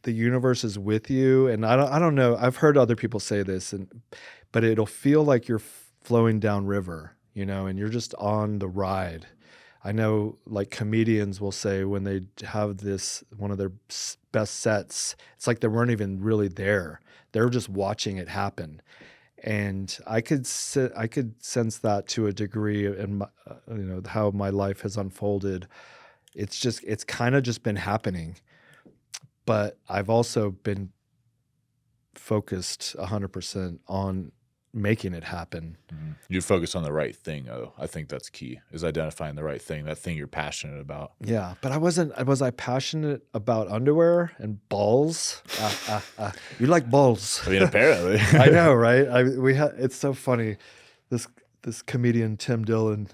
the universe is with you. And I don't know. I've heard other people say this, but it'll feel like you're flowing down river, and you're just on the ride. I know comedians will say when they have one of their best sets, it's like they weren't even really there. They're just watching it happen. And I could sense that to a degree in how my life has unfolded. It's kind of just been happening, but I've also been focused 100% on making it happen. Mm-hmm. You focus on the right thing, though. I think that's key, is identifying the right thing, that thing you're passionate about. Yeah, but was I passionate about underwear and balls? You like balls. I mean, apparently. I know, right? It's so funny. This comedian, Tim Dillon,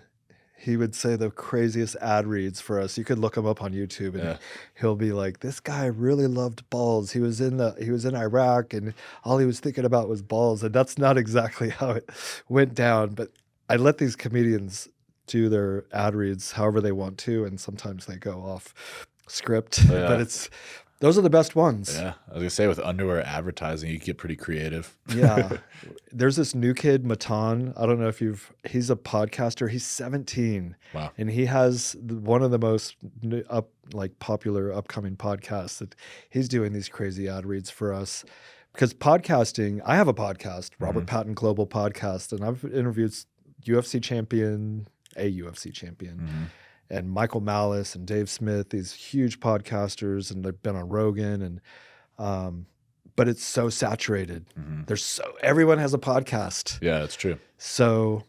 he would say the craziest ad reads for us. You could look him up on YouTube, and he'll be like, "This guy really loved balls. He was in Iraq, and all he was thinking about was balls." And that's not exactly how it went down. But I let these comedians do their ad reads however they want to, and sometimes they go off script. But those are the best ones. Yeah, I was gonna say, with underwear advertising, you get pretty creative. Yeah. There's this new kid, Patton. I don't know if he's a podcaster. He's 17. Wow. And he has one of the most popular upcoming podcasts that he's doing these crazy ad reads for us. Because podcasting, I have a podcast, Robert Patton Global Podcast, and I've interviewed a UFC champion, and Michael Malice and Dave Smith, these huge podcasters, and they've been on Rogan. but it's so saturated. Everyone has a podcast. Yeah, that's true. So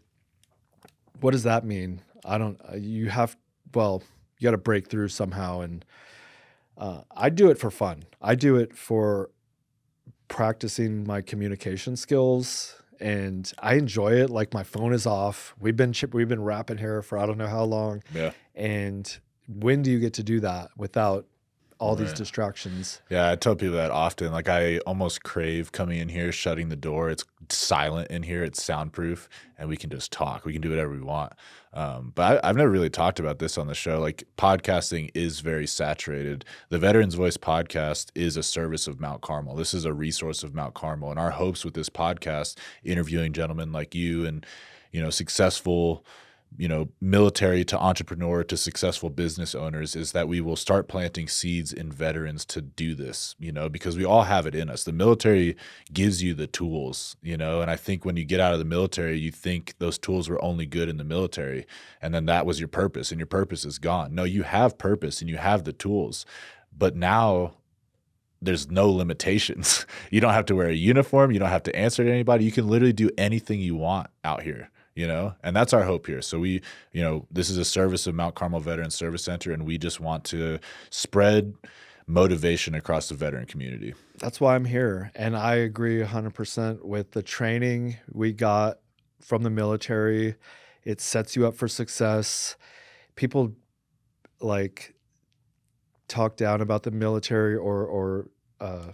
what does that mean? You got to break through somehow. And I do it for fun. I do it for practicing my communication skills, and I enjoy it. Like, my phone is off. We've been rapping here for I don't know how long. Yeah. And when do you get to do that without all these distractions? Yeah, I tell people that often. Like, I almost crave coming in here, shutting the door. It's silent in here. It's soundproof, and we can just talk. We can do whatever we want. But I've never really talked about this on the show. Like, podcasting is very saturated. The Veterans Voice podcast is a service of Mount Carmel. This is a resource of Mount Carmel. And our hopes with this podcast, interviewing gentlemen like you and, successful military to entrepreneur to successful business owners, is that we will start planting seeds in veterans to do this, because we all have it in us. The military gives you the tools, and I think when you get out of the military, you think those tools were only good in the military, and then that was your purpose, and your purpose is gone. No, you have purpose and you have the tools, but now there's no limitations. You don't have to wear a uniform. You don't have to answer to anybody. You can literally do anything you want out here. And that's our hope here. So this is a service of Mount Carmel Veterans Service Center, and we just want to spread motivation across the veteran community. That's why I'm here. And I agree 100% with the training we got from the military. It sets you up for success. People talk down about the military or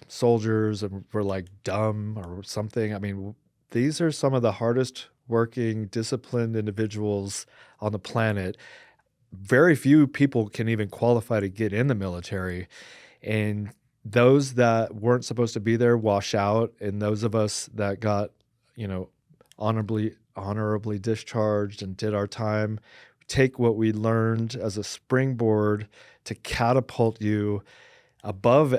soldiers, and we're like dumb or something. I mean, these are some of the hardest working, disciplined individuals on the planet. Very few people can even qualify to get in the military. And those that weren't supposed to be there wash out. And those of us that got, honorably discharged and did our time, take what we learned as a springboard to catapult you above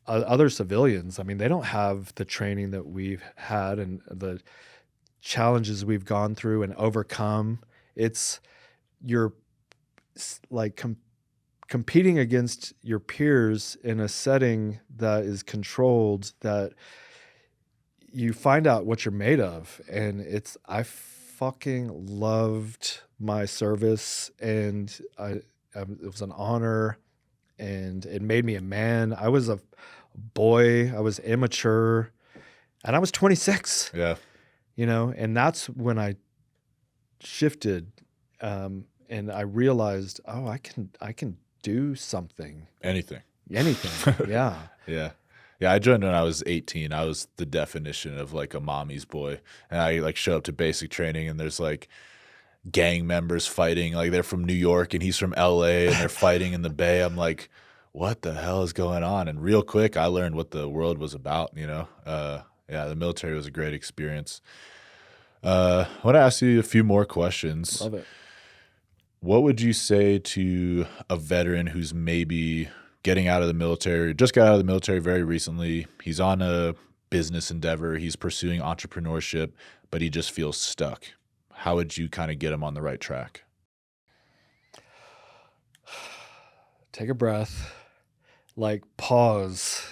other civilians. I mean, they don't have the training that we've had and the challenges we've gone through and overcome. You're competing against your peers in a setting that is controlled, that you find out what you're made of. And I fucking loved my service, and it was an honor, and it made me a man. I was a boy. I was immature, and I was 26. Yeah. And that's when I shifted, and I realized, I can do something. Anything. Yeah. Yeah. Yeah. I joined when I was 18. I was the definition of like a mommy's boy. And I show up to basic training, and there's gang members fighting. They're from New York and he's from LA, and they're fighting in the Bay. I'm like, what the hell is going on? And real quick, I learned what the world was about, Yeah, the military was a great experience. I want to ask you a few more questions. Love it. What would you say to a veteran who's maybe getting out of the military, just got out of the military very recently? He's on a business endeavor. He's pursuing entrepreneurship, but he just feels stuck. How would you kind of get him on the right track? Take a breath, pause,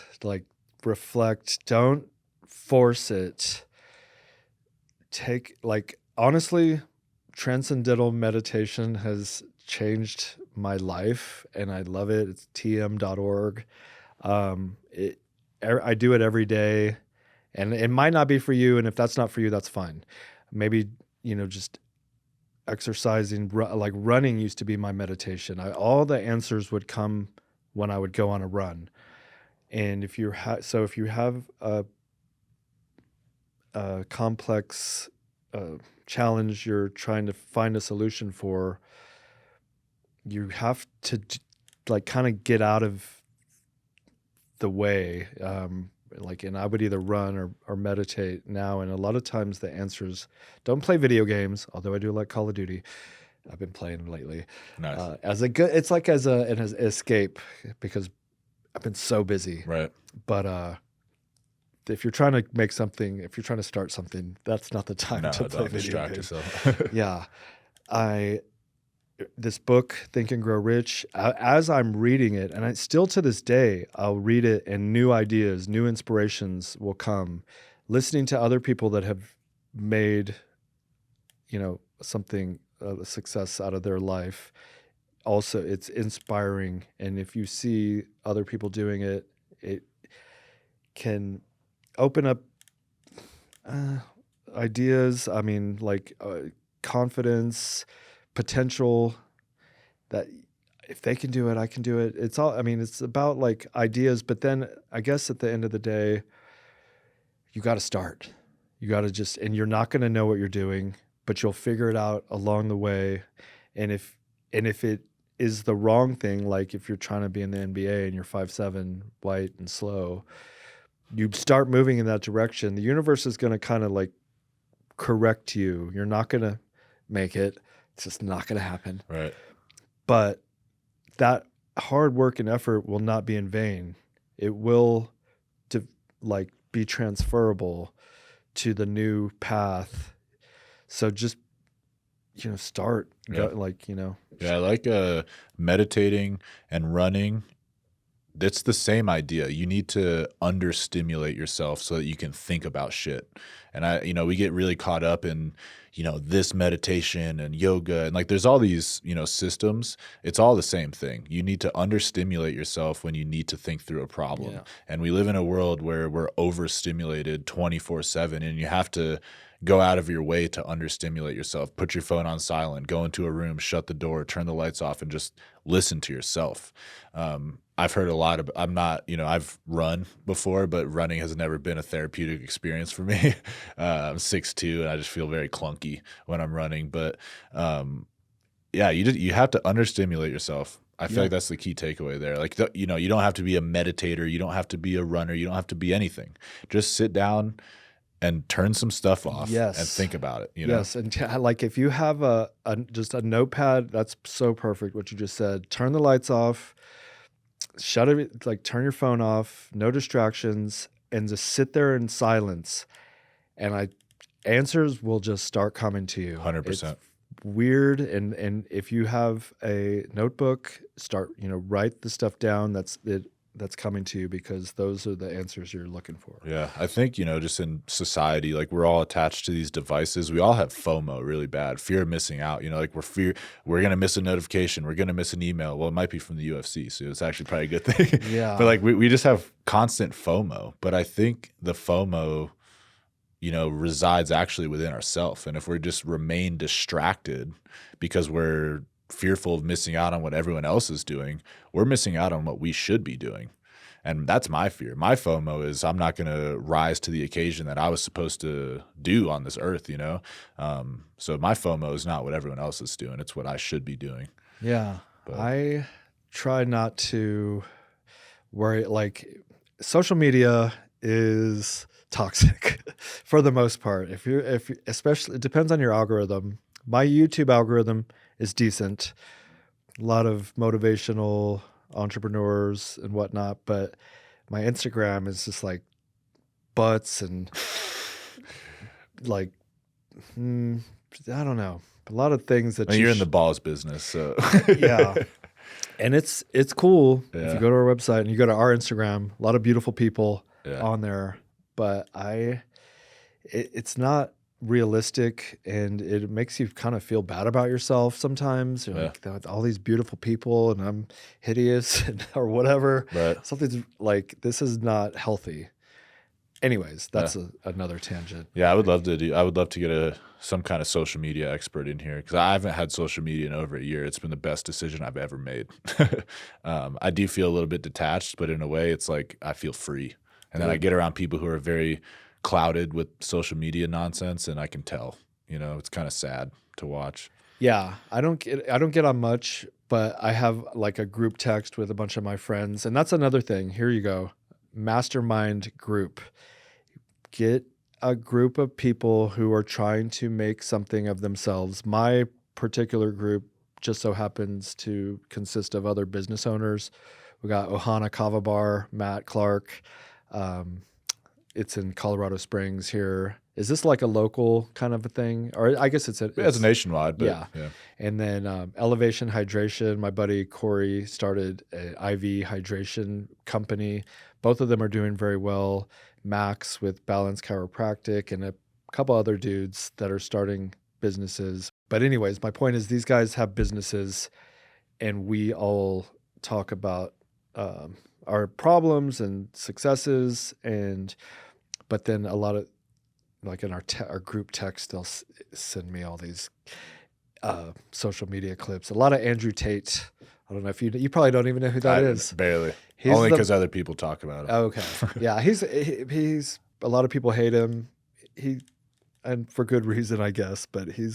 reflect. Don't force it. Honestly, transcendental meditation has changed my life, and I love it. It's tm.org. I do it every day, and it might not be for you. And if that's not for you, that's fine. Maybe, just exercising, running used to be my meditation. All the answers would come when I would go on a run. And if you have a complex challenge you're trying to find a solution for, you have to kind of get out of the way. And I would either run or meditate now. And a lot of times the answer is don't play video games, although I do like Call of Duty. I've been playing lately. Nice. It's like as an escape, because I've been so busy. Right. But if you're trying to start something, that's not the time to play video games. Distract yourself. Yeah. this book, Think and Grow Rich, as I'm reading it, and still to this day, I'll read it and new ideas, new inspirations will come. Listening to other people that have made, something, a success out of their life, also it's inspiring. And if you see other people doing it, it can open up ideas. I mean, like confidence, potential, that if they can do it, I can do it. It's all, I mean, it's about like ideas, but then I guess at the end of the day, you got to start. You got to just, and you're not going to know what you're doing, but you'll figure it out along the way. And if it is the wrong thing, like if you're trying to be in the NBA and you're 5'7", white and slow, you start moving in that direction. The universe is going to kind of like correct you. You're not going to make it. It's just not going to happen. Right. But that hard work and effort will not be in vain. It will be transferable to the new path. So just, start. Yeah. Yeah, I like meditating and running. It's the same idea. You need to understimulate yourself so that you can think about shit. And we get really caught up in, this meditation and yoga and like there's all these, systems. It's all the same thing. You need to understimulate yourself when you need to think through a problem. Yeah. And we live in a world where we're overstimulated 24/7, and you have to go out of your way to understimulate yourself. Put your phone on silent, go into a room, shut the door, turn the lights off, and just listen to yourself. I've heard a lot of, I've run before, but running has never been a therapeutic experience for me. I'm 6'2", and I just feel very clunky when I'm running. But you have to understimulate yourself. I feel like that's the key takeaway there. Like, you don't have to be a meditator. You don't have to be a runner. You don't have to be anything. Just sit down and turn some stuff off and think about it. Yes, and like if you have just a notepad, that's so perfect what you just said. Turn the lights off, shut it, like turn your phone off, no distractions, and just sit there in silence. And answers will just start coming to you. 100%. It's weird, and if you have a notebook, start write the stuff down. That's coming to you, because those are the answers you're looking for. Yeah. I think, just in society, like we're all attached to these devices. We all have FOMO really bad, fear of missing out. Like we're going to miss a notification. We're going to miss an email. Well, it might be from the UFC, so it's actually probably a good thing. Yeah. But like we just have constant FOMO. But I think the FOMO, resides actually within ourselves. And if we just remain distracted because we're fearful of missing out on what everyone else is doing, we're missing out on what we should be doing. And that's my fear. My FOMO is I'm not going to rise to the occasion that I was supposed to do on this earth, So my FOMO is not what everyone else is doing. It's what I should be doing. Yeah. But I try not to worry. Like, social media is toxic for the most part. Especially, it depends on your algorithm. My YouTube algorithm is decent. A lot of motivational entrepreneurs and whatnot, but my Instagram is just like butts and like, I don't know, a lot of things that you're in the balls business. So yeah. And it's cool. Yeah. If you go to our website and you go to our Instagram, a lot of beautiful people on there, but it's not realistic, and it makes you kind of feel bad about yourself sometimes. You're like, all these beautiful people and I'm hideous or whatever. Right. Something's like, this is not healthy. Anyways, that's another tangent. Yeah, I would love to get some kind of social media expert in here, because I haven't had social media in over a year. It's been the best decision I've ever made. I do feel a little bit detached, but in a way it's like I feel free. And then I get around people who are very clouded with social media nonsense, and I can tell, it's kind of sad to watch. Yeah, I don't get on much, but I have like a group text with a bunch of my friends, and that's another thing. Here you go. Mastermind group. Get a group of people who are trying to make something of themselves. My particular group just so happens to consist of other business owners. We got Ohana Kava Bar, Matt Clark, it's in Colorado Springs here. Is this like a local kind of a thing? Or I guess it's nationwide, but yeah. And then Elevation Hydration, my buddy Corey started an IV hydration company. Both of them are doing very well. Max with Balance Chiropractic and a couple other dudes that are starting businesses. But anyways, my point is these guys have businesses and we all talk about our problems and successes, but then a lot of like in our group text, they'll send me all these social media clips. A lot of Andrew Tate. I don't know if you probably don't even know who that is. Barely. Only because other people talk about him. Okay. Yeah, he's a lot of people hate him. And for good reason, I guess, but a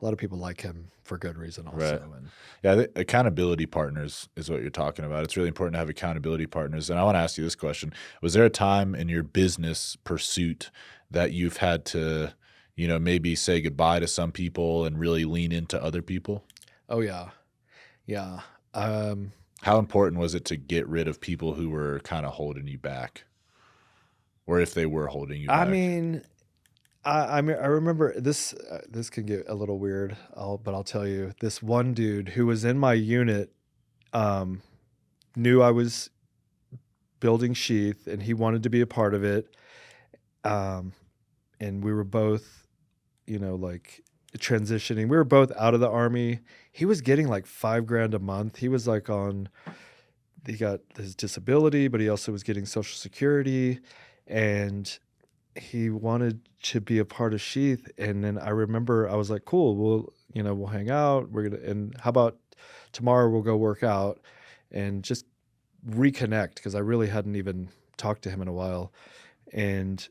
lot of people like him for good reason also. Right. Yeah, accountability partners is what you're talking about. It's really important to have accountability partners. And I want to ask you this question. Was there a time in your business pursuit that you've had to, maybe say goodbye to some people and really lean into other people? Oh, yeah. Yeah. How important was it to get rid of people who were kind of holding you back? Or if they were holding you back? I remember this. This can get a little weird, but I'll tell you. This one dude who was in my unit knew I was building Sheath, and he wanted to be a part of it. And we were both, like transitioning. We were both out of the Army. He was getting like $5,000 a month. He was like he got his disability, but he also was getting Social Security, and he wanted to be a part of Sheath. And then I remember I was like, cool, we'll hang out. And how about tomorrow we'll go work out and just reconnect, because I really hadn't even talked to him in a while. And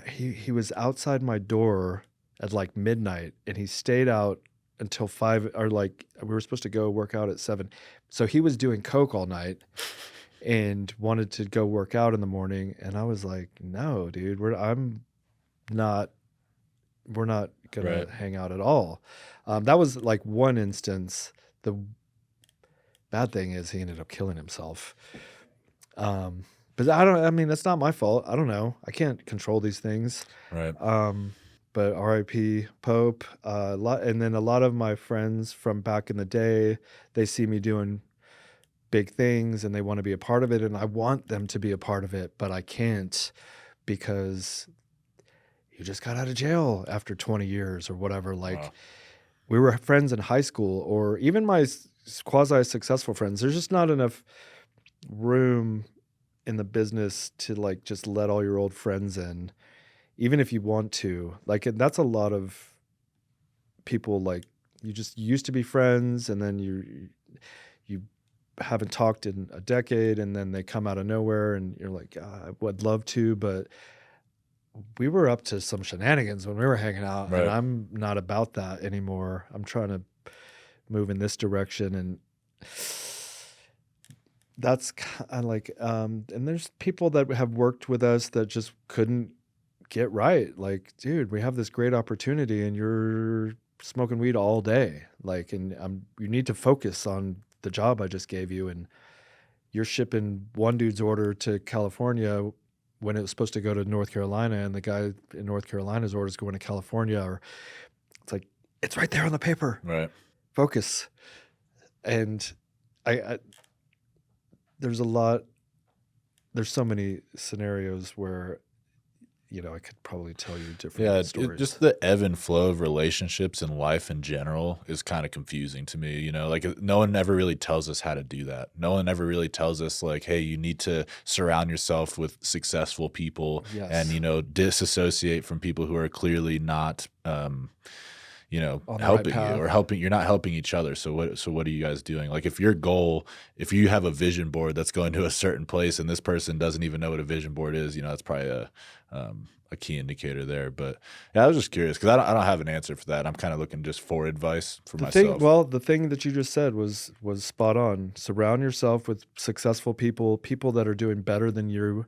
he was outside my door at like midnight, and he stayed out until 5, or like we were supposed to go work out at 7. So he was doing coke all night and wanted to go work out in the morning. And I was like, no, dude, we're not gonna hang out at all. That was like one instance. The bad thing is he ended up killing himself. But that's not my fault. I don't know. I can't control these things. Right. But R.I.P. Pope. And then a lot of my friends from back in the day, they see me doing big things and they want to be a part of it, and I want them to be a part of it, but I can't, because you just got out of jail after 20 years or whatever. Like, we were friends in high school, or even my quasi-successful friends. There's just not enough room in the business to like just let all your old friends in, even if you want to. Like, that's a lot of people. Like, you just used to be friends, and then you haven't talked in a decade, and then they come out of nowhere, and you're like, I would love to, but we were up to some shenanigans when we were hanging out, and I'm not about that anymore. I'm trying to move in this direction, and that's kind of like, and there's people that have worked with us that just couldn't get right. Like, dude, we have this great opportunity, and you're smoking weed all day. Like, and you need to focus on the job I just gave you, and you're shipping one dude's order to California when it was supposed to go to North Carolina, and the guy in North Carolina's order is going to California. Or it's like, it's right there on the paper. Right. Focus. And there's so many scenarios where, I could probably tell you different stories. Just the ebb and flow of relationships and life in general is kind of confusing to me. Like, no one ever really tells us how to do that. No one ever really tells us, like, hey, you need to surround yourself with successful people. Yes. And, disassociate from people who are clearly not, helping you, or you're not helping each other. So what are you guys doing? Like, if you have a vision board that's going to a certain place and this person doesn't even know what a vision board is, that's probably a key indicator there. But yeah, I was just curious, because I don't have an answer for that. I'm kind of looking just for advice for myself. The thing that you just said was spot on. Surround yourself with successful people that are doing better than you.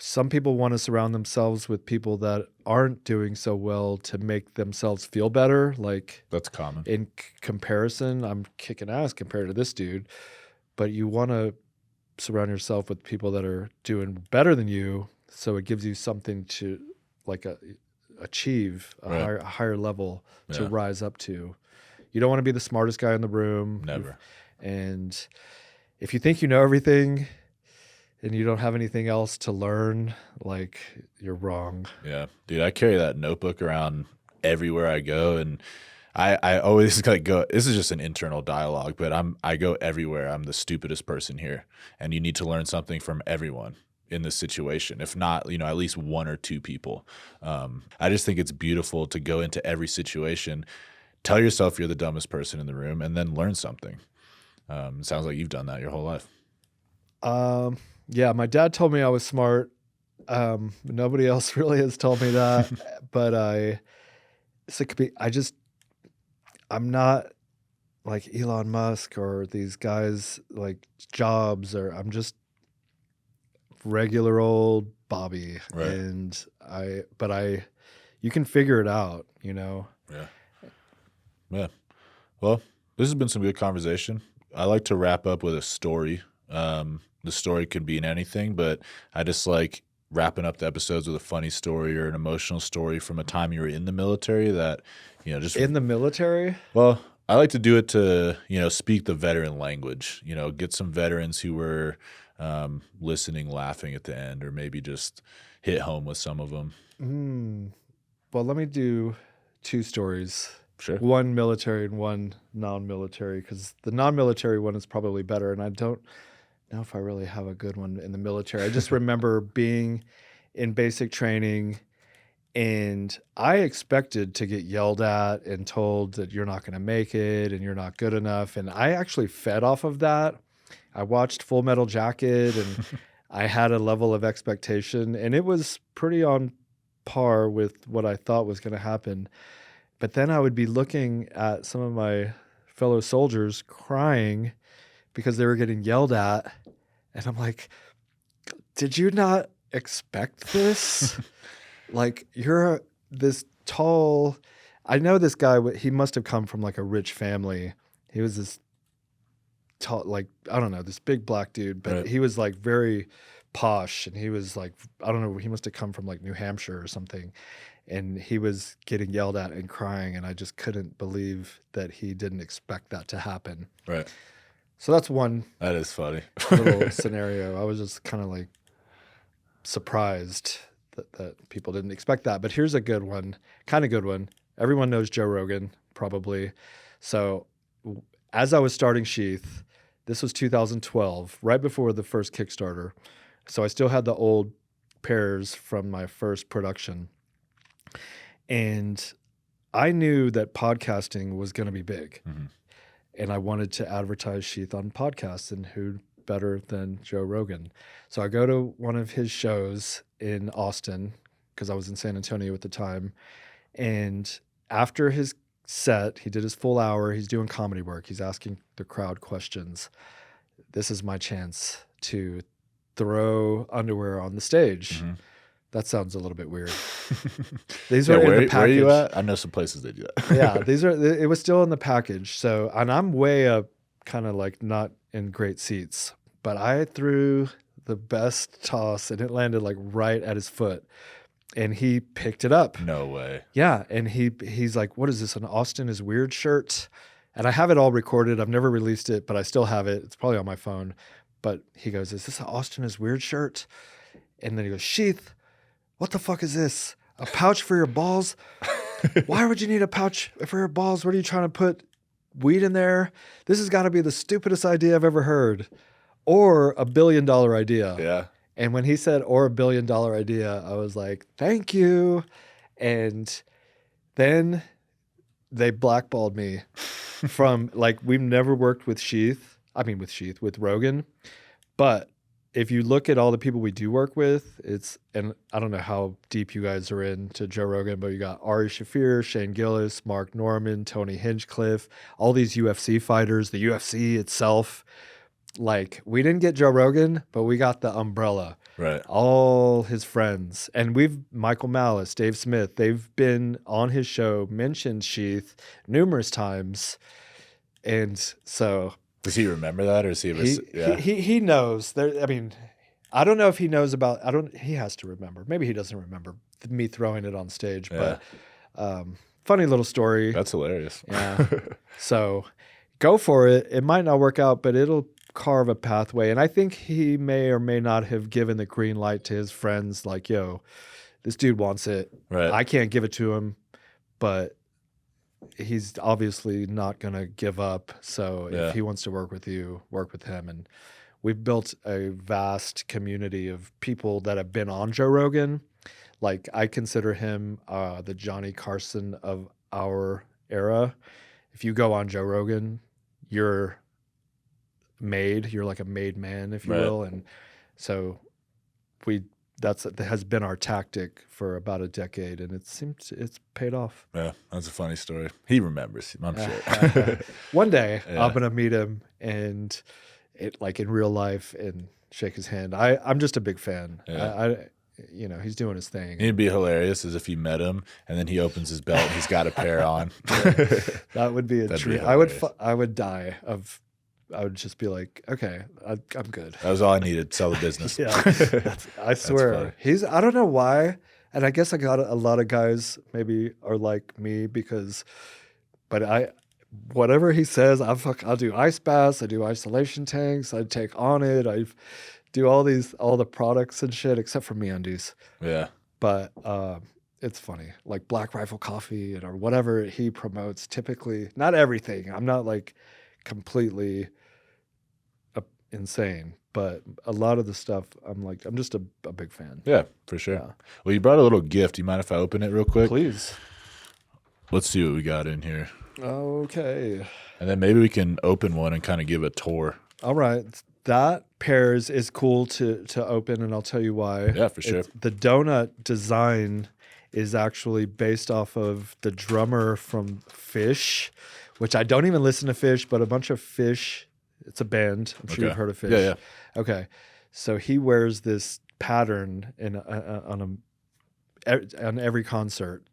Some people want to surround themselves with people that aren't doing so well to make themselves feel better. Like, that's common. In comparison, I'm kicking ass compared to this dude, but you want to surround yourself with people that are doing better than you, so it gives you something to like achieve a higher level to rise up to. You don't want to be the smartest guy in the room. Never. And if you think you know everything and you don't have anything else to learn, like, you're wrong. Yeah, dude, I carry that notebook around everywhere I go, and I always like go. This is just an internal dialogue, but I go everywhere. I'm the stupidest person here, and you need to learn something from everyone in this situation. If not, at least one or two people. I just think it's beautiful to go into every situation, tell yourself you're the dumbest person in the room, and then learn something. It sounds like you've done that your whole life. Yeah, my dad told me I was smart. Nobody else really has told me that, but I'm not like Elon Musk or these guys like Jobs, or I'm just regular old Bobby. Right. And you can figure it out, Yeah. Well, this has been some good conversation. I like to wrap up with a story. The story can be in anything, but I just like wrapping up the episodes with a funny story or an emotional story from a time you were in the military that, just in the military. Well, I like to do it to, speak the veteran language, get some veterans who were listening, laughing at the end, or maybe just hit home with some of them. Well, let me do two stories. Sure. One military and one non-military, because the non-military one is probably better, and I don't know if I really have a good one in the military. I just remember being in basic training, and I expected to get yelled at and told that you're not going to make it and you're not good enough, and I actually fed off of that. I watched Full Metal Jacket, and I had a level of expectation, and it was pretty on par with what I thought was going to happen. But then I would be looking at some of my fellow soldiers crying because they were getting yelled at. And I'm like, did you not expect this? Like, you're this tall. I know this guy, he must have come from like a rich family. He was this tall, like, I don't know, this big black dude, but He was like very posh. And he was like, I don't know, he must have come from like New Hampshire or something. And he was getting yelled at and crying, and I just couldn't believe that he didn't expect that to happen. Right. So that's one. That is funny. Little scenario. I was just kind of like surprised that people didn't expect that. But here's a good one, kind of good one. Everyone knows Joe Rogan, probably. So as I was starting Sheath, this was 2012, right before the first Kickstarter. So I still had the old pairs from my first production. And I knew that podcasting was going to be big. Mm-hmm. And I wanted to advertise Sheath on podcasts, and who better than Joe Rogan? So I go to one of his shows in Austin, because I was in San Antonio at the time. And after his set, he did his full hour. He's doing comedy work. He's asking the crowd questions. This is my chance to throw underwear on the stage. Mm-hmm. That sounds a little bit weird. These are in the package. Where are you at? I know some places they do that. Yeah, it was still in the package. So, and I'm way up, kind of like not in great seats, but I threw the best toss, and it landed like right at his foot, and he picked it up. No way. Yeah, and he's like, "What is this? An Austin is Weird shirt?" And I have it all recorded. I've never released it, but I still have it. It's probably on my phone. But he goes, "Is this an Austin is Weird shirt?" And then he goes, "Sheath, what the fuck is this? A pouch for your balls? Why would you need a pouch for your balls? What are you trying to put weed in there? This has got to be the stupidest idea I've ever heard. Or $1 billion idea." Yeah. And when he said, or $1 billion idea, I was like, thank you. And then they blackballed me from, like, we've never worked with with Rogan. But if you look at all the people we do work with, and I don't know how deep you guys are into Joe Rogan, but you got Ari Shaffir, Shane Gillis, Mark Norman, Tony Hinchcliffe, all these UFC fighters, the UFC itself. Like, we didn't get Joe Rogan, but we got the umbrella. Right. All his friends. And Michael Malice, Dave Smith, they've been on his show, mentioned Sheath numerous times. And so Does he remember that, or is he ever? He knows. I mean, I don't know if he knows about. He has to remember. Maybe he doesn't remember me throwing it on stage. Yeah. But funny little story. That's hilarious. Yeah. So go for it. It might not work out, but it'll carve a pathway. And I think he may or may not have given the green light to his friends, like, yo, this dude wants it. Right. I can't give it to him, but he's obviously not going to give up. So if he wants to work with you, work with him. And we've built a vast community of people that have been on Joe Rogan. Like, I consider him the Johnny Carson of our era. If you go on Joe Rogan, you're like a made man, if you will. And so that has been our tactic for about a decade, and it's paid off. Yeah, that's a funny story. He remembers, I'm sure. One day I'm gonna meet him and like in real life and shake his hand. I'm just a big fan. He's doing his thing. It'd be hilarious as if you met him and then he opens his belt and he's got a pair on. That would be a dream. I would die of. I would just be like, okay, I'm good. That was all I needed. Sell the business. I swear. I don't know why. And I guess I got a lot of guys maybe are like me but whatever he says, I'll do ice baths. I do isolation tanks. I take on it. I do all the products and shit, except for MeUndies. Yeah. But it's funny, like Black Rifle Coffee or whatever he promotes. Typically, not everything. I'm not like completely insane, but a lot of the stuff I'm just a big fan. Yeah, for sure. Well, you brought a little gift. You mind if I open it real quick? Please. Let's see what we got in here. Okay. And then maybe we can open one and kind of give a tour. All right. That pears is cool to open, and I'll tell you why. Yeah, for sure. The donut design is actually based off of the drummer from Fish, which I don't even listen to Fish, but a bunch of Fish. It's a band. I'm sure you've heard of Fish. Yeah. Okay. So he wears this pattern on every concert.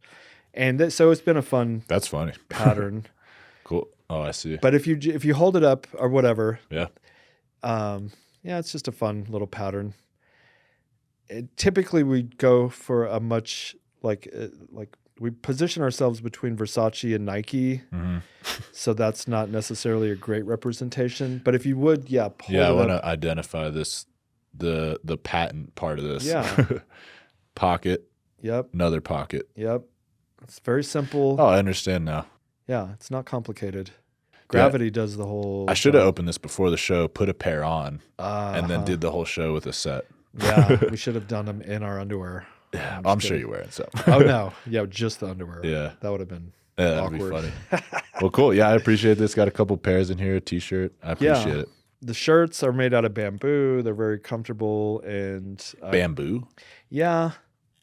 And so it's been a fun That's funny. pattern. Cool. Oh, I see. But if you hold it up or whatever. Yeah. It's just a fun little pattern. Typically we go for a much like we position ourselves between Versace and Nike. Mm-hmm. So that's not necessarily a great representation. But if you would, pull it I want up. to identify this, the patent part of this. Yeah. Pocket. Yep. Another pocket. Yep. It's very simple. Oh, I understand now. Yeah, it's not complicated. Gravity does the whole. I should have opened this before the show, put a pair on, and then did the whole show with a set. Yeah, we should have done them in our underwear. Yeah, I'm sure you're wearing some. Oh no, yeah, just the underwear. Yeah, that would have been that'd awkward. be funny. Well, cool. Yeah, I appreciate this. Got a couple pairs in here. A t-shirt. I appreciate it. The shirts are made out of bamboo. They're very comfortable and bamboo. Yeah,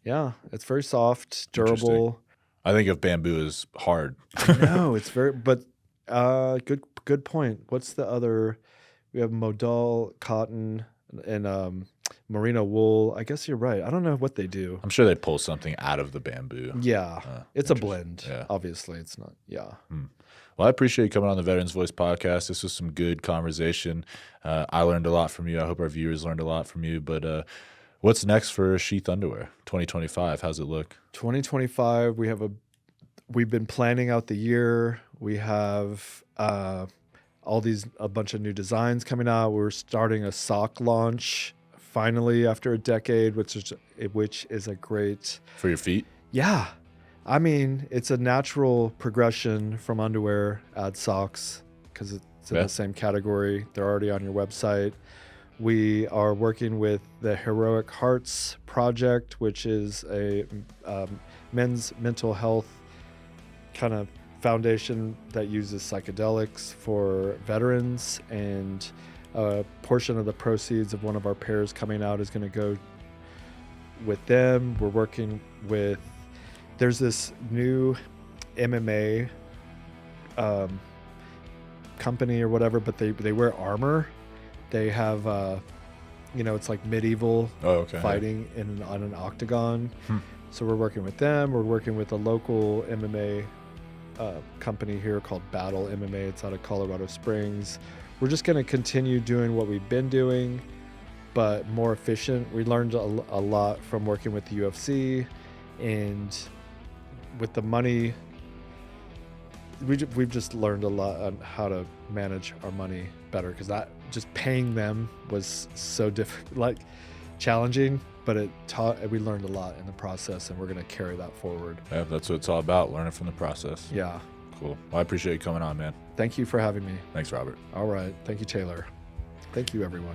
it's very soft, durable. I think of bamboo as hard. No, it's very. But good point. What's the other? We have modal cotton and merino wool. I guess you're right. I don't know what they do. I'm sure they pull something out of the bamboo. Yeah, it's a blend. Yeah. Obviously, it's not. Yeah. Well, I appreciate you coming on the Veterans Voice podcast. This was some good conversation. I learned a lot from you. I hope our viewers learned a lot from you. But what's next for Sheath Underwear 2025? How's it look? 2025, we've been planning out the year. We have a bunch of new designs coming out. We're starting a sock launch finally after a decade, which is a great for your feet. Yeah. I mean, it's a natural progression from underwear, add socks, because it's in the same category. They're already on your website. We are working with the Heroic Hearts Project, which is a men's mental health kind of foundation that uses psychedelics for veterans. And a portion of the proceeds of one of our pairs coming out is going to go with them. We're working with... There's this new MMA company or whatever, but they wear armor. They have, it's like medieval fighting on an octagon. So we're working with them. We're working with a local MMA company here called Battle MMA. It's out of Colorado Springs. we're just going to continue doing what we've been doing, but more efficient. We learned a lot from working with the UFC, and with the money, we've just learned a lot on how to manage our money better, because that just paying them was so difficult, like challenging, but we learned a lot in the process, and we're going to carry that forward. Yeah, that's what it's all about, learning from the process. Yeah. Cool. Well, I appreciate you coming on, man. Thank you for having me. Thanks, Robert. All right. Thank you, Taylor. Thank you, everyone.